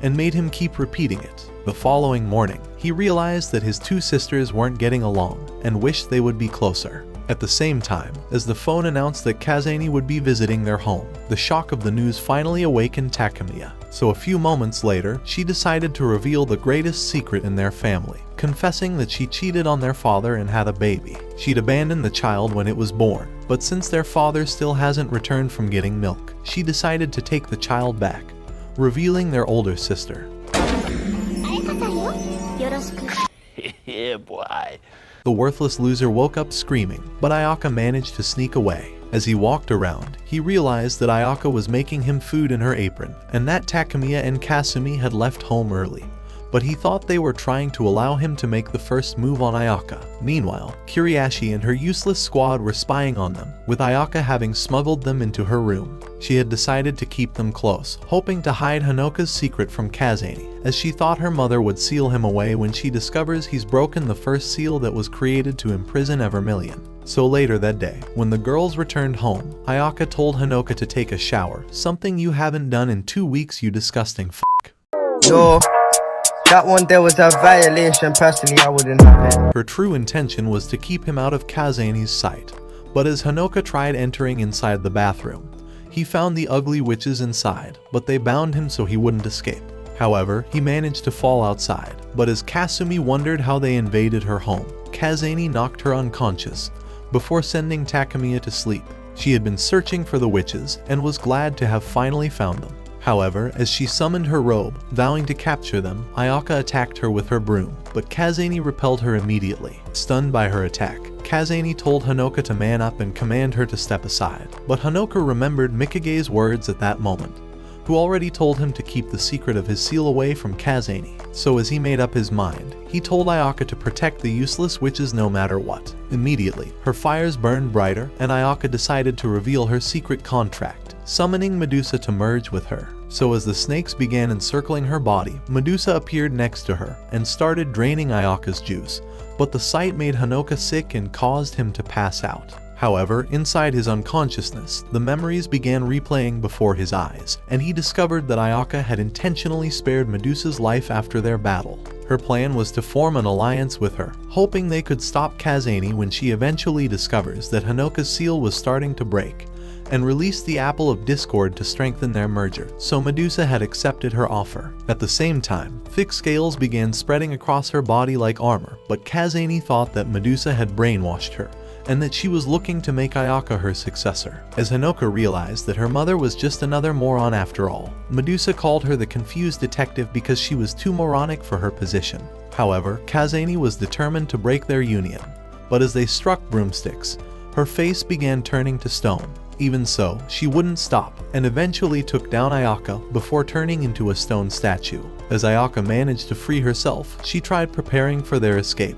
and made him keep repeating it. The following morning, he realized that his two sisters weren't getting along, and wished they would be closer. At the same time, as the phone announced that Kazani would be visiting their home, the shock of the news finally awakened Takemiya. So a few moments later, she decided to reveal the greatest secret in their family, confessing that she cheated on their father and had a baby. She'd abandoned the child when it was born, but since their father still hasn't returned from getting milk, she decided to take the child back, revealing their older sister. Yeah, boy. The worthless loser woke up screaming, but Ayaka managed to sneak away. As he walked around, he realized that Ayaka was making him food in her apron, and that Takemiya and Kasumi had left home early. But he thought they were trying to allow him to make the first move on Ayaka. Meanwhile, Kiriashi and her useless squad were spying on them, with Ayaka having smuggled them into her room. She had decided to keep them close, hoping to hide Hanoka's secret from Kazani, as she thought her mother would seal him away when she discovers he's broken the first seal that was created to imprison Evermillion. So later that day, when the girls returned home, Ayaka told Hanoka to take a shower, something you haven't done in 2 weeks, you disgusting f***. No. That one there was a violation, personally I wouldn't have it. Her true intention was to keep him out of Kazani's sight, but as Hanoka tried entering inside the bathroom, he found the ugly witches inside, but they bound him so he wouldn't escape. However, he managed to fall outside, but as Kasumi wondered how they invaded her home, Kazani knocked her unconscious, before sending Takemiya to sleep. She had been searching for the witches, and was glad to have finally found them. However, as she summoned her robe, vowing to capture them, Ayaka attacked her with her broom, but Kazani repelled her immediately. Stunned by her attack, Kazani told Hanoka to man up and command her to step aside. But Hanoka remembered Mikage's words at that moment, who already told him to keep the secret of his seal away from Kazani. So as he made up his mind, he told Ayaka to protect the useless witches no matter what. Immediately, her fires burned brighter, and Ayaka decided to reveal her secret contract, summoning Medusa to merge with her. So as the snakes began encircling her body, Medusa appeared next to her and started draining Ayaka's juice, but the sight made Hanoka sick and caused him to pass out. However, inside his unconsciousness, the memories began replaying before his eyes, and he discovered that Ayaka had intentionally spared Medusa's life after their battle. Her plan was to form an alliance with her, hoping they could stop Kazani when she eventually discovers that Hanoka's seal was starting to break, and release the Apple of Discord to strengthen their merger, so Medusa had accepted her offer. At the same time, thick scales began spreading across her body like armor, but Kazani thought that Medusa had brainwashed her, and that she was looking to make Ayaka her successor. As Hanoka realized that her mother was just another moron after all, Medusa called her the confused detective because she was too moronic for her position. However, Kazani was determined to break their union, but as they struck broomsticks, her face began turning to stone. Even so, she wouldn't stop, and eventually took down Ayaka before turning into a stone statue. As Ayaka managed to free herself, she tried preparing for their escape,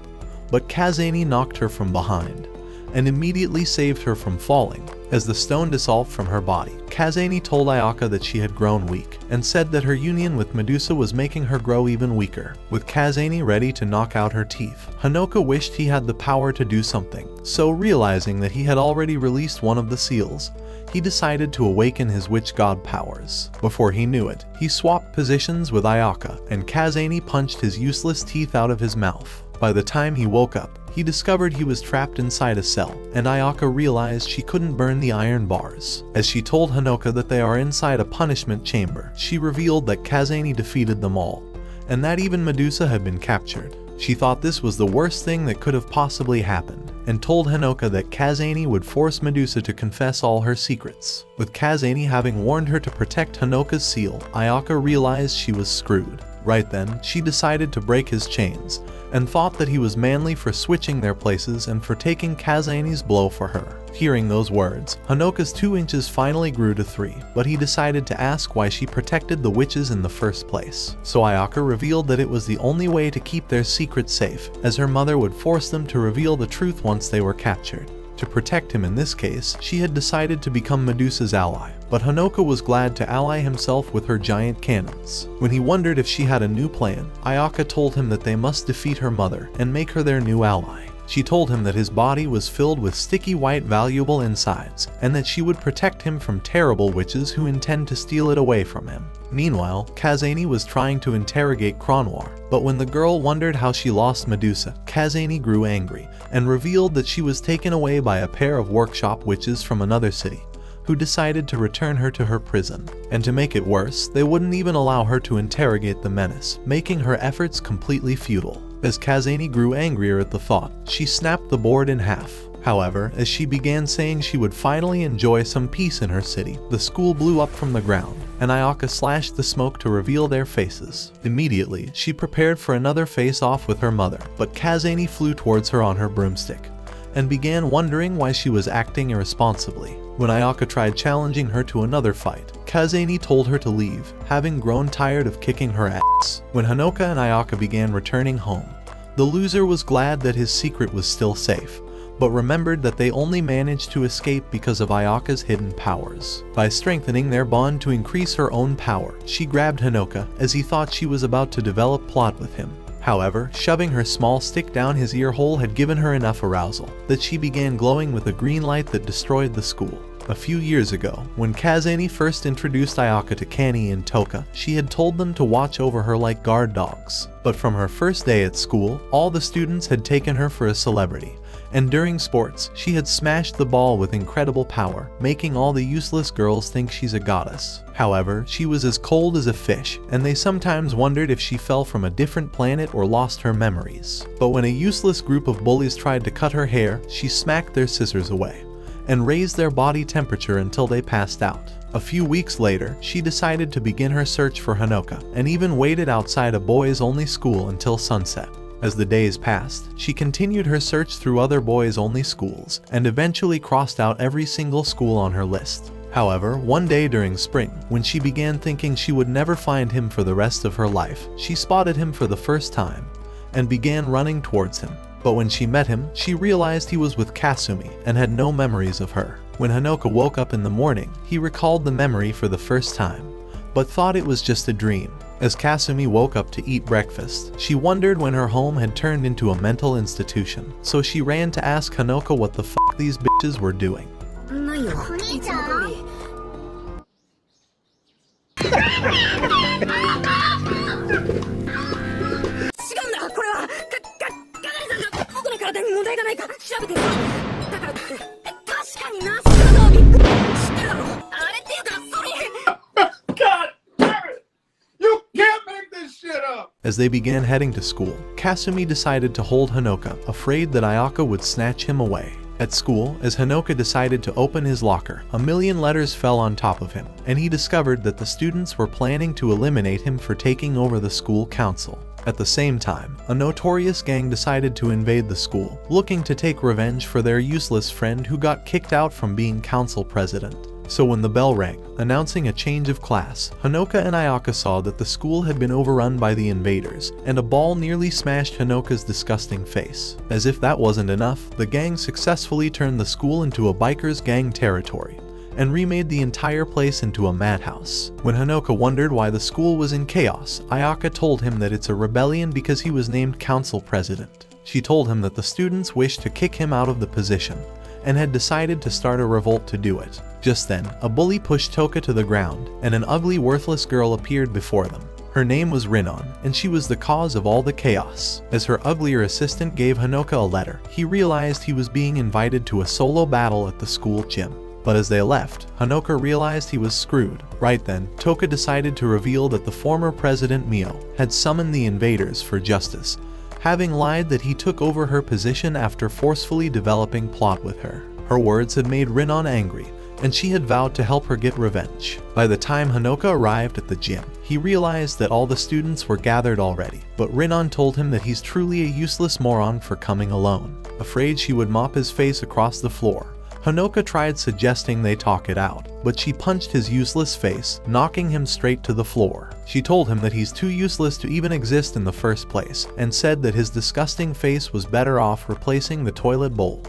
but Kazani knocked her from behind, and immediately saved her from falling. As the stone dissolved from her body, Kazane told Ayaka that she had grown weak, and said that her union with Medusa was making her grow even weaker. With Kazane ready to knock out her teeth, Hanoka wished he had the power to do something, so realizing that he had already released one of the seals, he decided to awaken his witch god powers. Before he knew it, he swapped positions with Ayaka, and Kazane punched his useless teeth out of his mouth. By the time he woke up, he discovered he was trapped inside a cell, and Ayaka realized she couldn't burn the iron bars. As she told Hanoka that they are inside a punishment chamber, she revealed that Kazane defeated them all, and that even Medusa had been captured. She thought this was the worst thing that could have possibly happened, and told Hanoka that Kazane would force Medusa to confess all her secrets. With Kazane having warned her to protect Hanoka's seal, Ayaka realized she was screwed. Right then, she decided to break his chains, and thought that he was manly for switching their places and for taking Kazane's blow for her. Hearing those words, Hanoka's 2 inches finally grew to 3, but he decided to ask why she protected the witches in the first place. So Ayaka revealed that it was the only way to keep their secret safe, as her mother would force them to reveal the truth once they were captured. To protect him in this case, she had decided to become Medusa's ally, but Hanoka was glad to ally himself with her giant cannons. When he wondered if she had a new plan, Ayaka told him that they must defeat her mother and make her their new ally. She told him that his body was filled with sticky white valuable insides, and that she would protect him from terrible witches who intend to steal it away from him. Meanwhile, Kazane was trying to interrogate Cronwar, but when the girl wondered how she lost Medusa, Kazane grew angry, and revealed that she was taken away by a pair of workshop witches from another city, who decided to return her to her prison. And to make it worse, they wouldn't even allow her to interrogate the menace, making her efforts completely futile. As Kazane grew angrier at the thought, she snapped the board in half. However, as she began saying she would finally enjoy some peace in her city, the school blew up from the ground, and Ayaka slashed the smoke to reveal their faces. Immediately, she prepared for another face-off with her mother, but Kazane flew towards her on her broomstick, and began wondering why she was acting irresponsibly. When Ayaka tried challenging her to another fight, Kazane told her to leave, having grown tired of kicking her ass. When Hanoka and Ayaka began returning home, the loser was glad that his secret was still safe, but remembered that they only managed to escape because of Ayaka's hidden powers. By strengthening their bond to increase her own power, she grabbed Hanoka as he thought she was about to develop plot with him. However, shoving her small stick down his ear hole had given her enough arousal that she began glowing with a green light that destroyed the school. A few years ago, when Kazane first introduced Ayaka to Kani and Toka, she had told them to watch over her like guard dogs. But from her first day at school, all the students had taken her for a celebrity, and during sports, she had smashed the ball with incredible power, making all the useless girls think she's a goddess. However, she was as cold as a fish, and they sometimes wondered if she fell from a different planet or lost her memories. But when a useless group of bullies tried to cut her hair, she smacked their scissors away, and raised their body temperature until they passed out. A few weeks later, she decided to begin her search for Hanoka, and even waited outside a boys-only school until sunset. As the days passed, she continued her search through other boys-only schools, and eventually crossed out every single school on her list. However, one day during spring, when she began thinking she would never find him for the rest of her life, she spotted him for the first time, and began running towards him. But when she met him, she realized he was with Kasumi, and had no memories of her. When Hanoka woke up in the morning, he recalled the memory for the first time, but thought it was just a dream. As Kasumi woke up to eat breakfast, she wondered when her home had turned into a mental institution, so she ran to ask Hanoka what the fuck these bitches were doing. As they began heading to school, Kasumi decided to hold Hanoka, afraid that Ayaka would snatch him away. At school, as Hanoka decided to open his locker, a million letters fell on top of him, and he discovered that the students were planning to eliminate him for taking over the school council. At the same time, a notorious gang decided to invade the school, looking to take revenge for their useless friend who got kicked out from being council president. So when the bell rang, announcing a change of class, Hanoka and Ayaka saw that the school had been overrun by the invaders, and a ball nearly smashed Hanoka's disgusting face. As if that wasn't enough, the gang successfully turned the school into a biker's gang territory, and remade the entire place into a madhouse. When Hanoka wondered why the school was in chaos, Ayaka told him that it's a rebellion because he was named council president. She told him that the students wished to kick him out of the position, and had decided to start a revolt to do it. Just then, a bully pushed Toka to the ground, and an ugly, worthless girl appeared before them. Her name was Rinon, and she was the cause of all the chaos. As her uglier assistant gave Hanoka a letter, he realized he was being invited to a solo battle at the school gym. But as they left, Hanoka realized he was screwed. Right then, Toka decided to reveal that the former president Mio had summoned the invaders for justice, having lied that he took over her position after forcefully developing plot with her. Her words had made Rinon angry, and she had vowed to help her get revenge. By the time Hanoka arrived at the gym, he realized that all the students were gathered already, but Rinon told him that he's truly a useless moron for coming alone. Afraid she would mop his face across the floor, Hanoka tried suggesting they talk it out, but she punched his useless face, knocking him straight to the floor. She told him that he's too useless to even exist in the first place, and said that his disgusting face was better off replacing the toilet bowl,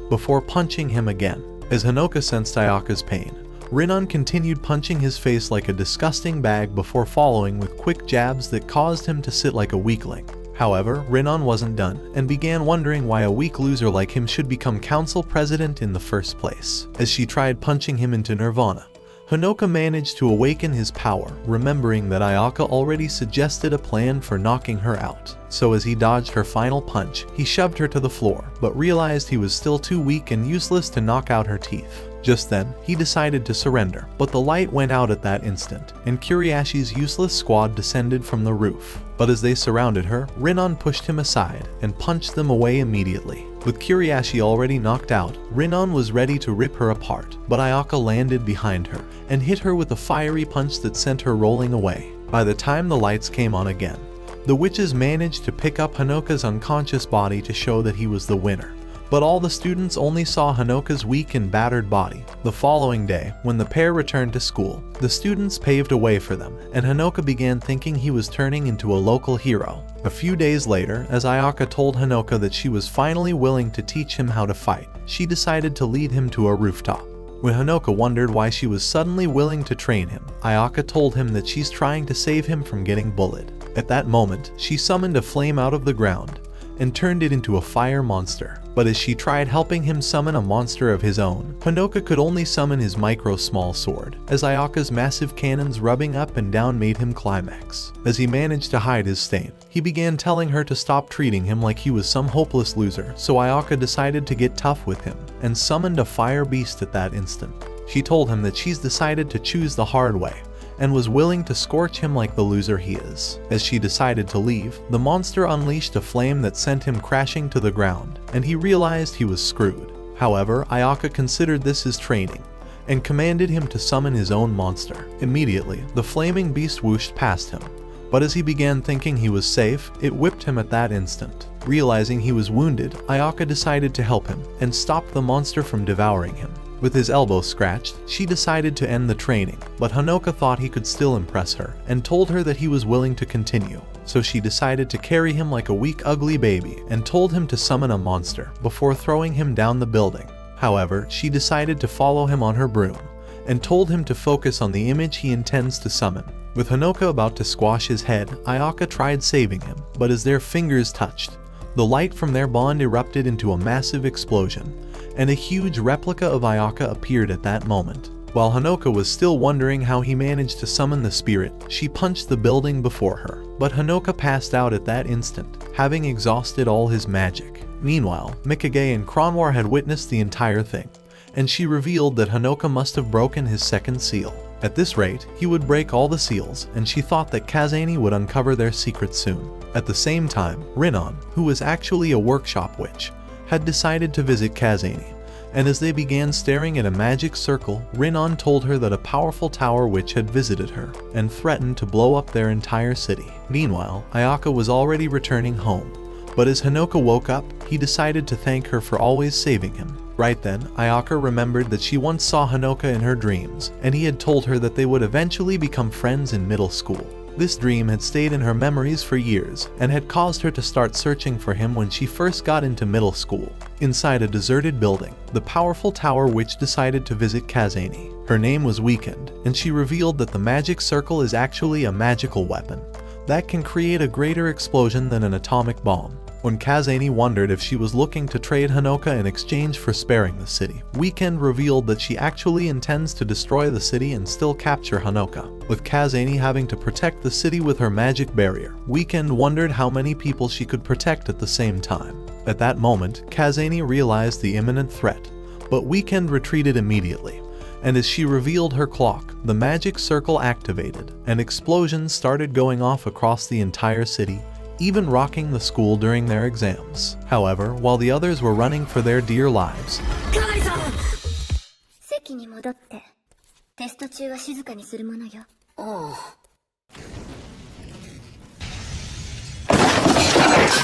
before punching him again. As Hanoka sensed Ayaka's pain, Rinon continued punching his face like a disgusting bag before following with quick jabs that caused him to sit like a weakling. However, Rinon wasn't done, and began wondering why a weak loser like him should become council president in the first place. As she tried punching him into nirvana, Hanoka managed to awaken his power, remembering that Ayaka already suggested a plan for knocking her out. So as he dodged her final punch, he shoved her to the floor, but realized he was still too weak and useless to knock out her teeth. Just then, he decided to surrender, but the light went out at that instant, and Kuriashi's useless squad descended from the roof. But as they surrounded her, Rinon pushed him aside and punched them away immediately. With Kuriashi already knocked out, Rinon was ready to rip her apart, but Ayaka landed behind her and hit her with a fiery punch that sent her rolling away. By the time the lights came on again, the witches managed to pick up Hanoka's unconscious body to show that he was the winner. But all the students only saw Hanoka's weak and battered body. The following day, when the pair returned to school, the students paved a way for them, and Hanoka began thinking he was turning into a local hero. A few days later, as Ayaka told Hanoka that she was finally willing to teach him how to fight, she decided to lead him to a rooftop. When Hanoka wondered why she was suddenly willing to train him, Ayaka told him that she's trying to save him from getting bullied. At that moment, she summoned a flame out of the ground and turned it into a fire monster. But as she tried helping him summon a monster of his own, Hanoka could only summon his micro-small sword, as Ayaka's massive cannons rubbing up and down made him climax. As he managed to hide his stain, he began telling her to stop treating him like he was some hopeless loser, so Ayaka decided to get tough with him, and summoned a fire beast at that instant. She told him that she's decided to choose the hard way, and was willing to scorch him like the loser he is. As she decided to leave, the monster unleashed a flame that sent him crashing to the ground, and he realized he was screwed. However, Ayaka considered this his training, and commanded him to summon his own monster. Immediately, the flaming beast whooshed past him, but as he began thinking he was safe, it whipped him at that instant. Realizing he was wounded, Ayaka decided to help him, and stop the monster from devouring him. With his elbow scratched, she decided to end the training, but Hanoka thought he could still impress her, and told her that he was willing to continue. So she decided to carry him like a weak, ugly baby, and told him to summon a monster, before throwing him down the building. However, she decided to follow him on her broom, and told him to focus on the image he intends to summon. With Hanoka about to squash his head, Ayaka tried saving him, but as their fingers touched, the light from their bond erupted into a massive explosion, and a huge replica of Ayaka appeared at that moment. While Hanoka was still wondering how he managed to summon the spirit, she punched the building before her, but Hanoka passed out at that instant, having exhausted all his magic. Meanwhile, Mikage and Kronwar had witnessed the entire thing, and she revealed that Hanoka must have broken his second seal. At this rate, he would break all the seals, and she thought that Kazani would uncover their secret soon. At the same time, Rinon, who was actually a workshop witch, had decided to visit Kazani, and as they began staring at a magic circle, Rinon told her that a powerful tower witch had visited her and threatened to blow up their entire city. Meanwhile, Ayaka was already returning home, but as Hanoka woke up, he decided to thank her for always saving him. Right then, Ayaka remembered that she once saw Hanoka in her dreams, and he had told her that they would eventually become friends in middle school. This dream had stayed in her memories for years, and had caused her to start searching for him when she first got into middle school. Inside a deserted building, the powerful tower witch decided to visit Kazani. Her name was Weekend, and she revealed that the magic circle is actually a magical weapon that can create a greater explosion than an atomic bomb. When Kazani wondered if she was looking to trade Hanoka in exchange for sparing the city, Weekend revealed that she actually intends to destroy the city and still capture Hanoka. With Kazani having to protect the city with her magic barrier, Weekend wondered how many people she could protect at the same time. At that moment, Kazani realized the imminent threat, but Weekend retreated immediately. And as she revealed her clock, the magic circle activated, and explosions started going off across the entire city, even rocking the school during their exams. However, while the others were running for their dear lives, 席に戻ってテスト中は静かにするものよ。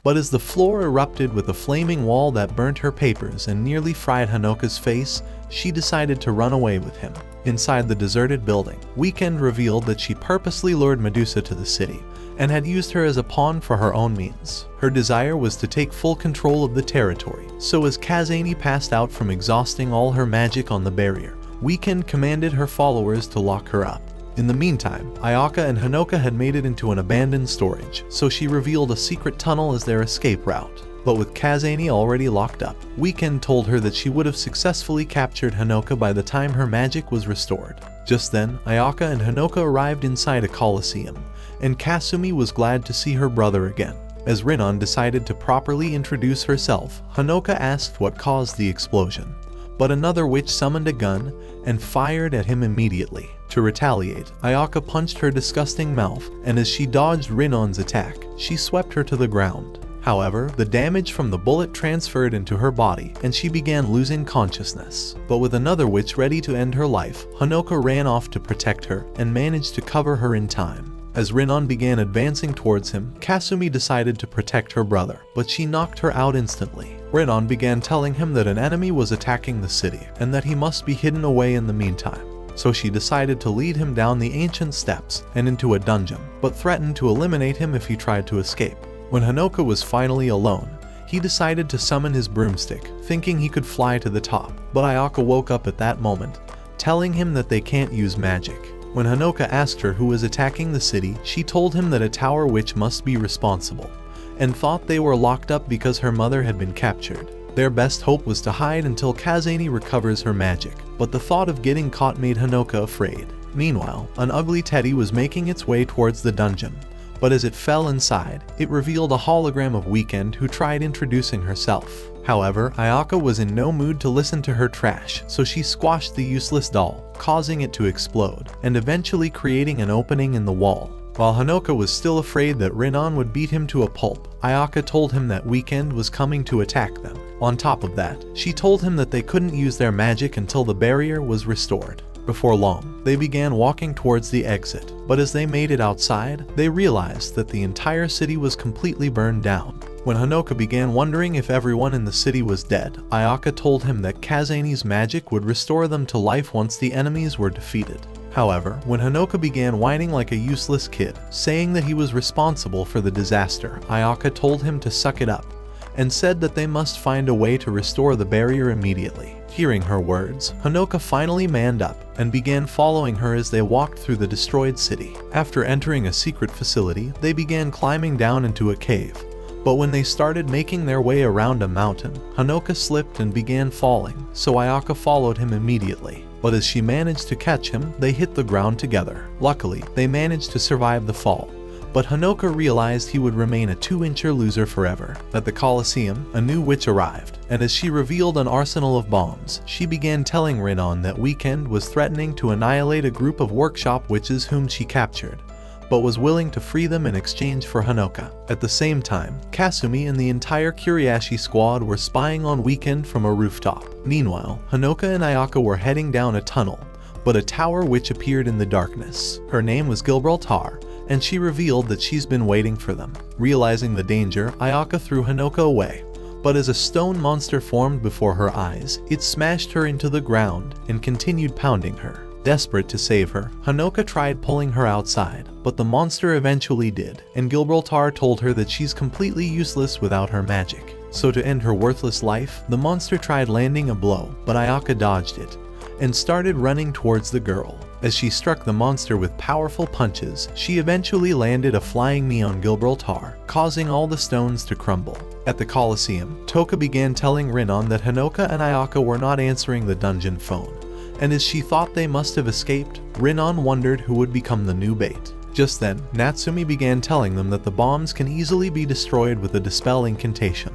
but as the floor erupted with a flaming wall that burnt her papers and nearly fried Hanoka's face, she decided to run away with him. Inside the deserted building, Weekend revealed that she purposely lured Medusa to the city, and had used her as a pawn for her own means. Her desire was to take full control of the territory, so as Kazani passed out from exhausting all her magic on the barrier, Weekend commanded her followers to lock her up. In the meantime, Ayaka and Hanoka had made it into an abandoned storage, so she revealed a secret tunnel as their escape route. But with Kazani already locked up, Weekend told her that she would have successfully captured Hanoka by the time her magic was restored. Just then, Ayaka and Hanoka arrived inside a coliseum, and Kasumi was glad to see her brother again. As Rinon decided to properly introduce herself, Hanoka asked what caused the explosion. But another witch summoned a gun and fired at him immediately. To retaliate, Ayaka punched her disgusting mouth, and as she dodged Rinon's attack, she swept her to the ground. However, the damage from the bullet transferred into her body, and she began losing consciousness. But with another witch ready to end her life, Hanoka ran off to protect her and managed to cover her in time. As Rinon began advancing towards him, Kasumi decided to protect her brother, but she knocked her out instantly. Rinon began telling him that an enemy was attacking the city, and that he must be hidden away in the meantime. So she decided to lead him down the ancient steps and into a dungeon, but threatened to eliminate him if he tried to escape. When Hanoka was finally alone, he decided to summon his broomstick, thinking he could fly to the top, but Ayaka woke up at that moment, telling him that they can't use magic. When Hanoka asked her who was attacking the city, she told him that a tower witch must be responsible, and thought they were locked up because her mother had been captured. Their best hope was to hide until Kazani recovers her magic, but the thought of getting caught made Hanoka afraid. Meanwhile, an ugly teddy was making its way towards the dungeon, but as it fell inside, it revealed a hologram of Weekend who tried introducing herself. However, Ayaka was in no mood to listen to her trash, so she squashed the useless doll, causing it to explode, and eventually creating an opening in the wall. While Hanoka was still afraid that Rinon would beat him to a pulp, Ayaka told him that Weekend was coming to attack them. On top of that, she told him that they couldn't use their magic until the barrier was restored. Before long, they began walking towards the exit, but as they made it outside, they realized that the entire city was completely burned down. When Hanoka began wondering if everyone in the city was dead, Ayaka told him that Kazani's magic would restore them to life once the enemies were defeated. However, when Hanoka began whining like a useless kid, saying that he was responsible for the disaster, Ayaka told him to suck it up, and said that they must find a way to restore the barrier immediately. Hearing her words, Hanoka finally manned up and began following her as they walked through the destroyed city. After entering a secret facility, they began climbing down into a cave. But when they started making their way around a mountain, Hanoka slipped and began falling, so Ayaka followed him immediately. But as she managed to catch him, they hit the ground together. Luckily, they managed to survive the fall, but Hanoka realized he would remain a 2-incher loser forever. At the Colosseum, a new witch arrived, and as she revealed an arsenal of bombs, she began telling Rinon that Weekend was threatening to annihilate a group of workshop witches whom she captured, but was willing to free them in exchange for Hanoka. At the same time, Kasumi and the entire Kuriashi squad were spying on Weekend from a rooftop. Meanwhile, Hanoka and Ayaka were heading down a tunnel, but a tower witch appeared in the darkness. Her name was Gibraltar, and she revealed that she's been waiting for them. Realizing the danger, Ayaka threw Hanoka away, But as a stone monster formed before her eyes, it smashed her into the ground and continued pounding her. Desperate to save her, Hanoka tried pulling her outside, but the monster eventually did, and Gibraltar told her that she's completely useless without her magic. So to end her worthless life, the monster tried landing a blow, but Ayaka dodged it, and started running towards the girl. As she struck the monster with powerful punches, she eventually landed a flying knee on Gibraltar, causing all the stones to crumble. At the Colosseum, Toka began telling Rinnon that Hanoka and Ayaka were not answering the dungeon phone, and as she thought they must have escaped, Rinnon wondered who would become the new bait. Just then, Natsumi began telling them that the bombs can easily be destroyed with a dispel incantation.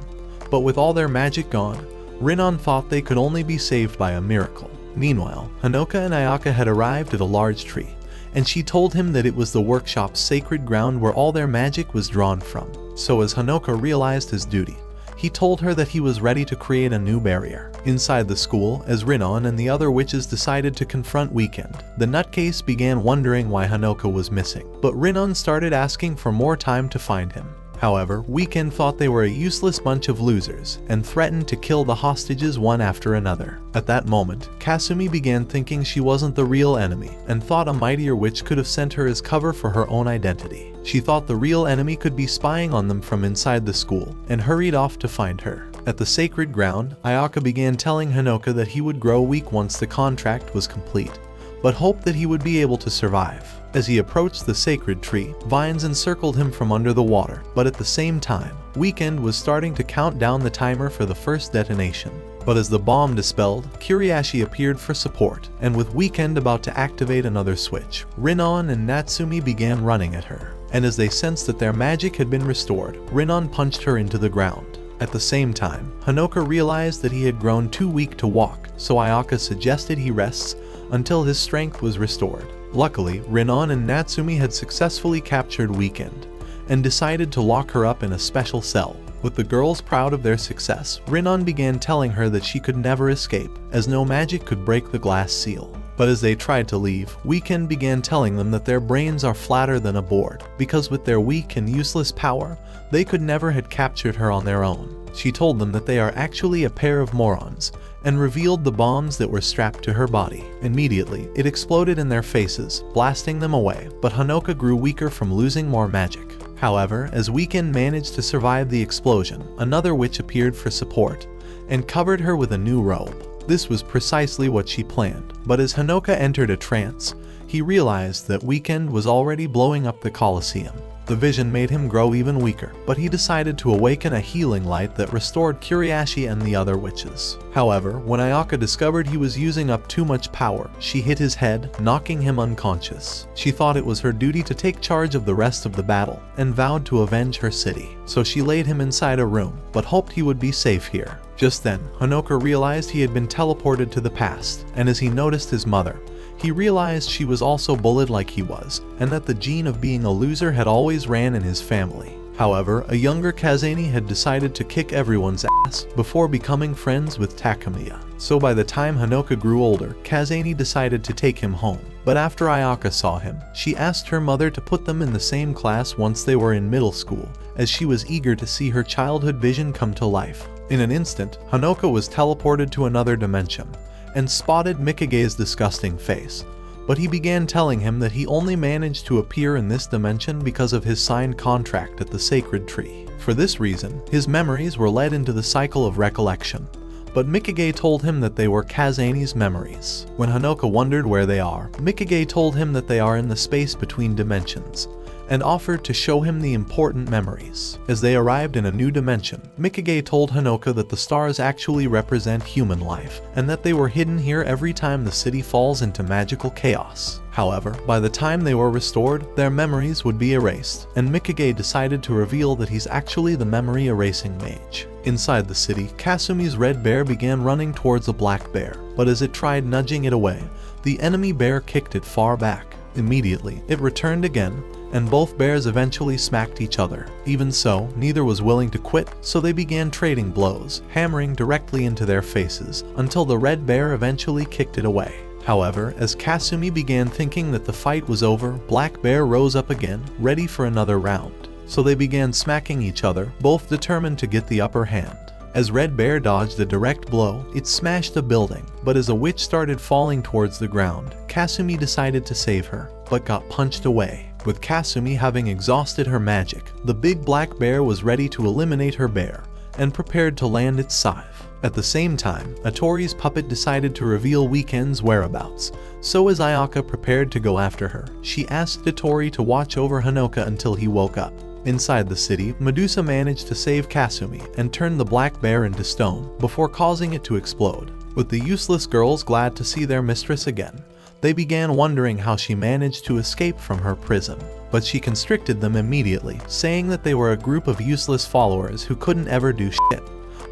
But with all their magic gone, Rinnon thought they could only be saved by a miracle. Meanwhile, Hanoka and Ayaka had arrived at a large tree, and she told him that it was the workshop's sacred ground where all their magic was drawn from. So as Hanoka realized his duty, he told her that he was ready to create a new barrier. Inside the school, as Rinnon and the other witches decided to confront Weekend, the nutcase began wondering why Hanoka was missing, but Rinnon started asking for more time to find him. However, Weekend thought they were a useless bunch of losers and threatened to kill the hostages one after another. At that moment, Kasumi began thinking she wasn't the real enemy and thought a mightier witch could have sent her as cover for her own identity. She thought the real enemy could be spying on them from inside the school and hurried off to find her. At the sacred ground, Ayaka began telling Hanoka that he would grow weak once the contract was complete, but hoped that he would be able to survive. As he approached the sacred tree, vines encircled him from under the water, but at the same time, Weekend was starting to count down the timer for the first detonation. But as the bomb dispelled, Kuriashi appeared for support, and with Weekend about to activate another switch, Rinnon and Natsumi began running at her. And as they sensed that their magic had been restored, Rinnon punched her into the ground. At the same time, Hanoka realized that he had grown too weak to walk, so Ayaka suggested he rests until his strength was restored. Luckily, Rinnon and Natsumi had successfully captured Weekend, and decided to lock her up in a special cell. With the girls proud of their success, Rinnon began telling her that she could never escape, as no magic could break the glass seal. But as they tried to leave, Weekend began telling them that their brains are flatter than a board, because with their weak and useless power, they could never have captured her on their own. She told them that they are actually a pair of morons, and revealed the bombs that were strapped to her body. Immediately, it exploded in their faces, blasting them away, but Hanoka grew weaker from losing more magic. However, as Weekend managed to survive the explosion, another witch appeared for support, and covered her with a new robe. This was precisely what she planned, but as Hanoka entered a trance, he realized that Weekend was already blowing up the Colosseum. The vision made him grow even weaker, but he decided to awaken a healing light that restored Kuriashi and the other witches. However, when Ayaka discovered he was using up too much power, she hit his head, knocking him unconscious. She thought it was her duty to take charge of the rest of the battle, and vowed to avenge her city. So she laid him inside a room, but hoped he would be safe here. Just then, Hanoka realized he had been teleported to the past, and as he noticed his mother, he realized she was also bullied like he was, and that the gene of being a loser had always ran in his family. However, a younger Kazani had decided to kick everyone's ass before becoming friends with Takamiya. So by the time Hanoka grew older, Kazani decided to take him home. But after Ayaka saw him, she asked her mother to put them in the same class once they were in middle school, as she was eager to see her childhood vision come to life. In an instant, Hanoka was teleported to another dimension, and spotted Mikage's disgusting face, but he began telling him that he only managed to appear in this dimension because of his signed contract at the sacred tree. For this reason, his memories were led into the cycle of recollection, but Mikage told him that they were Kazani's memories. When Hanoka wondered where they are, Mikage told him that they are in the space between dimensions, and offered to show him the important memories. As they arrived in a new dimension, Mikage told Hanoka that the stars actually represent human life, and that they were hidden here every time the city falls into magical chaos. However, by the time they were restored, their memories would be erased, and Mikage decided to reveal that he's actually the memory erasing mage. Inside the city, Kasumi's red bear began running towards a black bear, but as it tried nudging it away, the enemy bear kicked it far back. Immediately, it returned again, and both bears eventually smacked each other. Even so, neither was willing to quit, so they began trading blows, hammering directly into their faces, until the red bear eventually kicked it away. However, as Kasumi began thinking that the fight was over, Black Bear rose up again, ready for another round. So they began smacking each other, both determined to get the upper hand. As Red Bear dodged a direct blow, it smashed a building, but as a witch started falling towards the ground, Kasumi decided to save her, but got punched away. With Kasumi having exhausted her magic, the big black bear was ready to eliminate her bear, and prepared to land its scythe. At the same time, Atori's puppet decided to reveal Weekend's whereabouts, so as Ayaka prepared to go after her, she asked Atori to watch over Hanoka until he woke up. Inside the city, Medusa managed to save Kasumi and turn the black bear into stone before causing it to explode. With the useless girls glad to see their mistress again, they began wondering how she managed to escape from her prison. But she constricted them immediately, saying that they were a group of useless followers who couldn't ever do shit,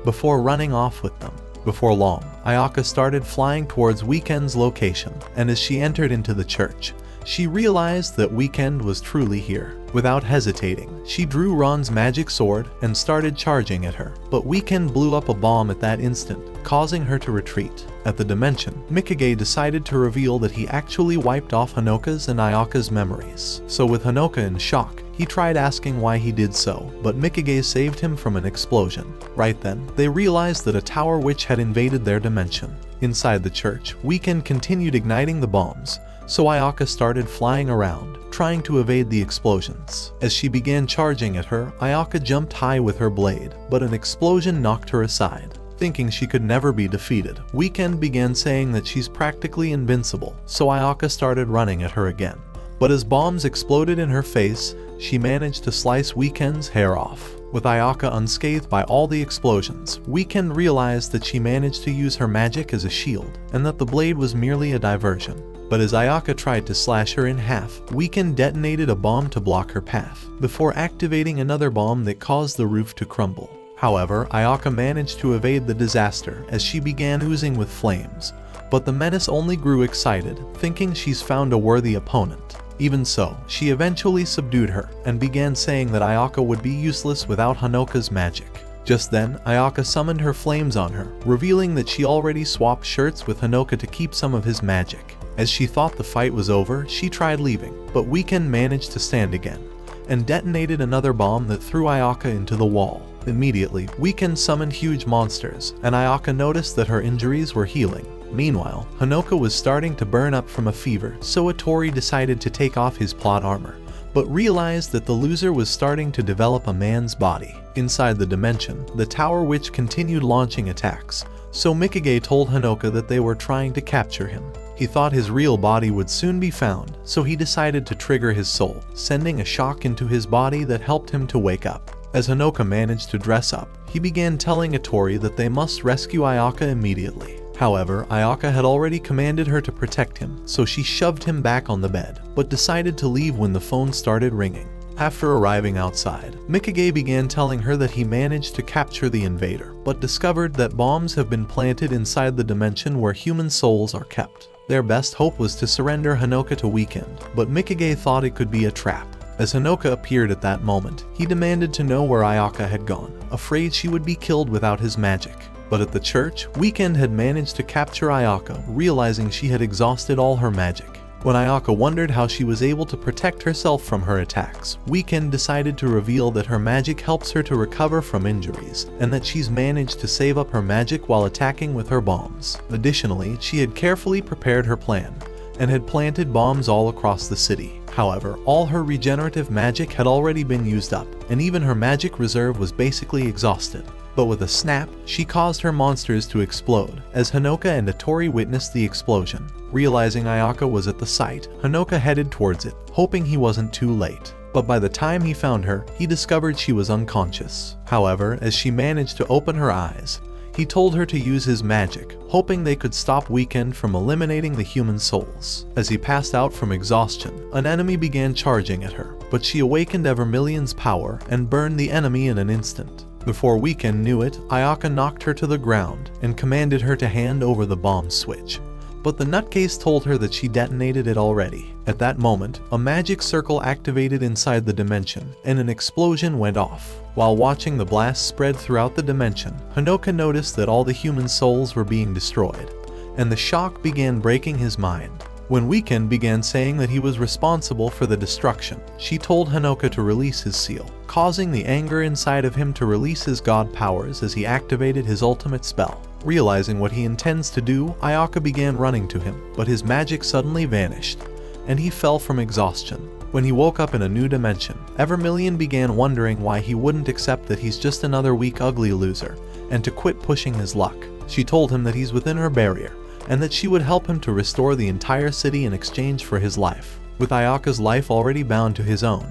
before running off with them. Before long, Ayaka started flying towards Weekend's location, and as she entered into the church, she realized that Weekend was truly here. Without hesitating, she drew Ron's magic sword and started charging at her, but Weekend blew up a bomb at that instant, causing her to retreat. At the dimension, Mikage decided to reveal that he actually wiped off Hanoka's and Ayaka's memories. So with Hanoka in shock, he tried asking why he did so, but Mikage saved him from an explosion. Right then, they realized that a tower witch had invaded their dimension. Inside the church, Weekend continued igniting the bombs, so Ayaka started flying around, trying to evade the explosions. As she began charging at her, Ayaka jumped high with her blade, but an explosion knocked her aside. Thinking she could never be defeated, Weekend began saying that she's practically invincible, so Ayaka started running at her again. But as bombs exploded in her face, she managed to slice Weekend's hair off. With Ayaka unscathed by all the explosions, Weekend realized that she managed to use her magic as a shield, and that the blade was merely a diversion. But as Ayaka tried to slash her in half, Weekend detonated a bomb to block her path, before activating another bomb that caused the roof to crumble. However, Ayaka managed to evade the disaster as she began oozing with flames, but the menace only grew excited, thinking she's found a worthy opponent. Even so, she eventually subdued her and began saying that Ayaka would be useless without Hanoka's magic. Just then, Ayaka summoned her flames on her, revealing that she already swapped shirts with Hanoka to keep some of his magic. As she thought the fight was over, she tried leaving, but Weekend managed to stand again, and detonated another bomb that threw Ayaka into the wall. Immediately, Weekend summoned huge monsters, and Ayaka noticed that her injuries were healing. Meanwhile, Hanoka was starting to burn up from a fever, so Atori decided to take off his plot armor, but realized that the loser was starting to develop a man's body. Inside the dimension, the Tower Witch continued launching attacks, so Mikage told Hanoka that they were trying to capture him. He thought his real body would soon be found, so he decided to trigger his soul, sending a shock into his body that helped him to wake up. As Hanoka managed to dress up, he began telling Atori that they must rescue Ayaka immediately. However, Ayaka had already commanded her to protect him, so she shoved him back on the bed, but decided to leave when the phone started ringing. After arriving outside, Mikage began telling her that he managed to capture the invader, but discovered that bombs have been planted inside the dimension where human souls are kept. Their best hope was to surrender Hanoka to Weekend, but Mikage thought it could be a trap. As Hanoka appeared at that moment, he demanded to know where Ayaka had gone, afraid she would be killed without his magic. But at the church, Weekend had managed to capture Ayaka, realizing she had exhausted all her magic. When Ayaka wondered how she was able to protect herself from her attacks, Weekend decided to reveal that her magic helps her to recover from injuries, and that she's managed to save up her magic while attacking with her bombs. Additionally, she had carefully prepared her plan, and had planted bombs all across the city. However, all her regenerative magic had already been used up, and even her magic reserve was basically exhausted. But with a snap, she caused her monsters to explode, as Hanoka and Atori witnessed the explosion. Realizing Ayaka was at the site, Hanoka headed towards it, hoping he wasn't too late. But by the time he found her, he discovered she was unconscious. However, as she managed to open her eyes, he told her to use his magic, hoping they could stop Weekend from eliminating the human souls. As he passed out from exhaustion, an enemy began charging at her, but she awakened Evermillion's power and burned the enemy in an instant. Before Weekend knew it, Ayaka knocked her to the ground and commanded her to hand over the bomb switch. But the nutcase told her that she detonated it already. At that moment, a magic circle activated inside the dimension, and an explosion went off. While watching the blast spread throughout the dimension, Hanoka noticed that all the human souls were being destroyed, and the shock began breaking his mind. When Weekend began saying that he was responsible for the destruction, she told Hanoka to release his seal, causing the anger inside of him to release his god powers as he activated his ultimate spell. Realizing what he intends to do, Ayaka began running to him, but his magic suddenly vanished, and he fell from exhaustion. When he woke up in a new dimension, Evermillion began wondering why he wouldn't accept that he's just another weak, ugly loser, and to quit pushing his luck. She told him that he's within her barrier, and that she would help him to restore the entire city in exchange for his life. With Ayaka's life already bound to his own,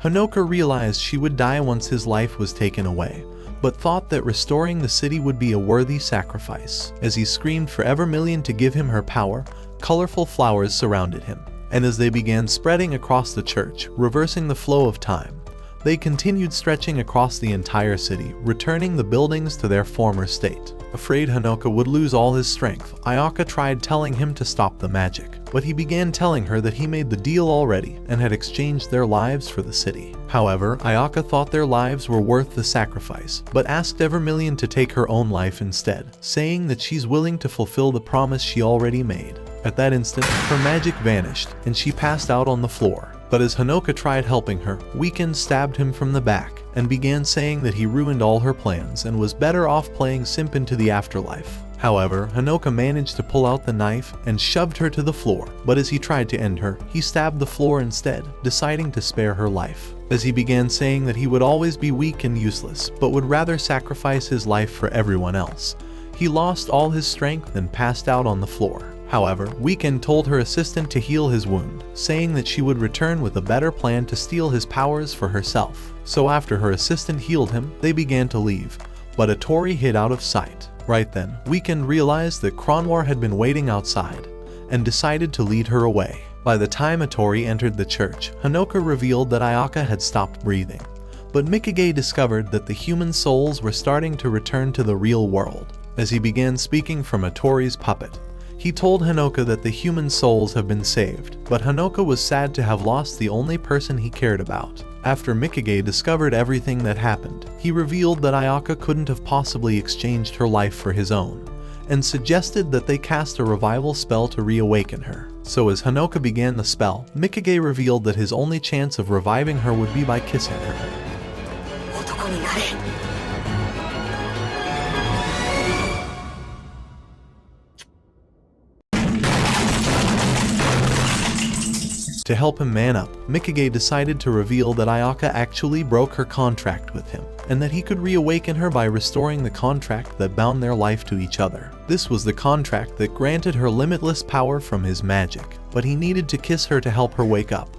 Hanoka realized she would die once his life was taken away, but thought that restoring the city would be a worthy sacrifice. As he screamed for Evermillion to give him her power, colorful flowers surrounded him, and as they began spreading across the church, reversing the flow of time, they continued stretching across the entire city, returning the buildings to their former state. Afraid Hanoka would lose all his strength, Ayaka tried telling him to stop the magic, but he began telling her that he made the deal already and had exchanged their lives for the city. However, Ayaka thought their lives were worth the sacrifice, but asked Evermillion to take her own life instead, saying that she's willing to fulfill the promise she already made. At that instant, her magic vanished, and she passed out on the floor. But as Hanoka tried helping her, Weekend stabbed him from the back and began saying that he ruined all her plans and was better off playing simp into the afterlife. However, Hanoka managed to pull out the knife and shoved her to the floor, but as he tried to end her, he stabbed the floor instead, deciding to spare her life. As he began saying that he would always be weak and useless, but would rather sacrifice his life for everyone else, he lost all his strength and passed out on the floor. However, Weekend told her assistant to heal his wound, saying that she would return with a better plan to steal his powers for herself. So after her assistant healed him, they began to leave, but Atori hid out of sight. Right then, Weekend realized that Kronwar had been waiting outside, and decided to lead her away. By the time Atori entered the church, Hanoka revealed that Ayaka had stopped breathing, but Mikage discovered that the human souls were starting to return to the real world. As he began speaking from Atori's puppet, he told Hanoka that the human souls have been saved, but Hanoka was sad to have lost the only person he cared about. After Mikage discovered everything that happened, he revealed that Ayaka couldn't have possibly exchanged her life for his own, and suggested that they cast a revival spell to reawaken her. So as Hanoka began the spell, Mikage revealed that his only chance of reviving her would be by kissing her. To help him man up, Mikage decided to reveal that Ayaka actually broke her contract with him, and that he could reawaken her by restoring the contract that bound their life to each other. This was the contract that granted her limitless power from his magic, but he needed to kiss her to help her wake up.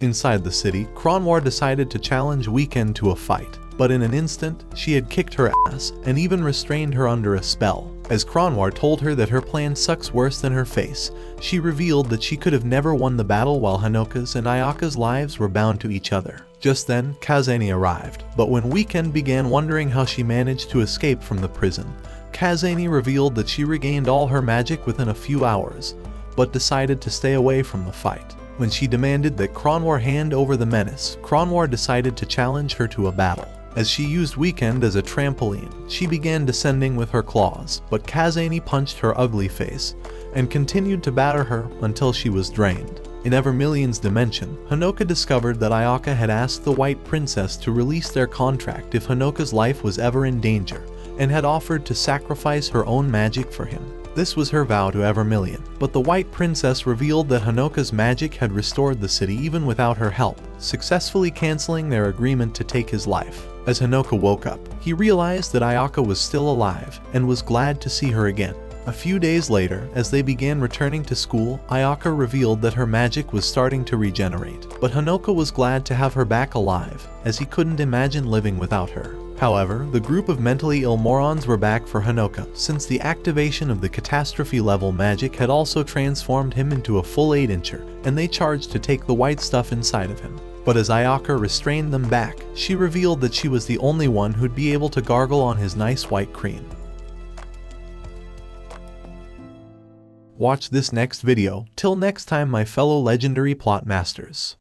Inside the city, Kronwar decided to challenge Weekend to a fight, but in an instant, she had kicked her ass and even restrained her under a spell. As Kronwar told her that her plan sucks worse than her face, she revealed that she could have never won the battle while Hanoka's and Ayaka's lives were bound to each other. Just then, Kazani arrived, but when Weekend began wondering how she managed to escape from the prison, Kazani revealed that she regained all her magic within a few hours, but decided to stay away from the fight. When she demanded that Kronwar hand over the menace, Kronwar decided to challenge her to a battle. As she used Weekend as a trampoline, she began descending with her claws, but Kazani punched her ugly face and continued to batter her until she was drained. In Evermillion's dimension, Hanoka discovered that Ayaka had asked the White Princess to release their contract if Hanoka's life was ever in danger, and had offered to sacrifice her own magic for him. This was her vow to Evermillion, but the White Princess revealed that Hanoka's magic had restored the city even without her help, successfully canceling their agreement to take his life. As Hanoka woke up, he realized that Ayaka was still alive and was glad to see her again. A few days later, as they began returning to school, Ayaka revealed that her magic was starting to regenerate, but Hanoka was glad to have her back alive, as he couldn't imagine living without her. However, the group of mentally ill morons were back for Hanoka, since the activation of the catastrophe level magic had also transformed him into a full 8-incher, and they charged to take the white stuff inside of him. But as Ayaka restrained them back, she revealed that she was the only one who'd be able to gargle on his nice white cream. Watch this next video. Till next time, my fellow legendary plot masters.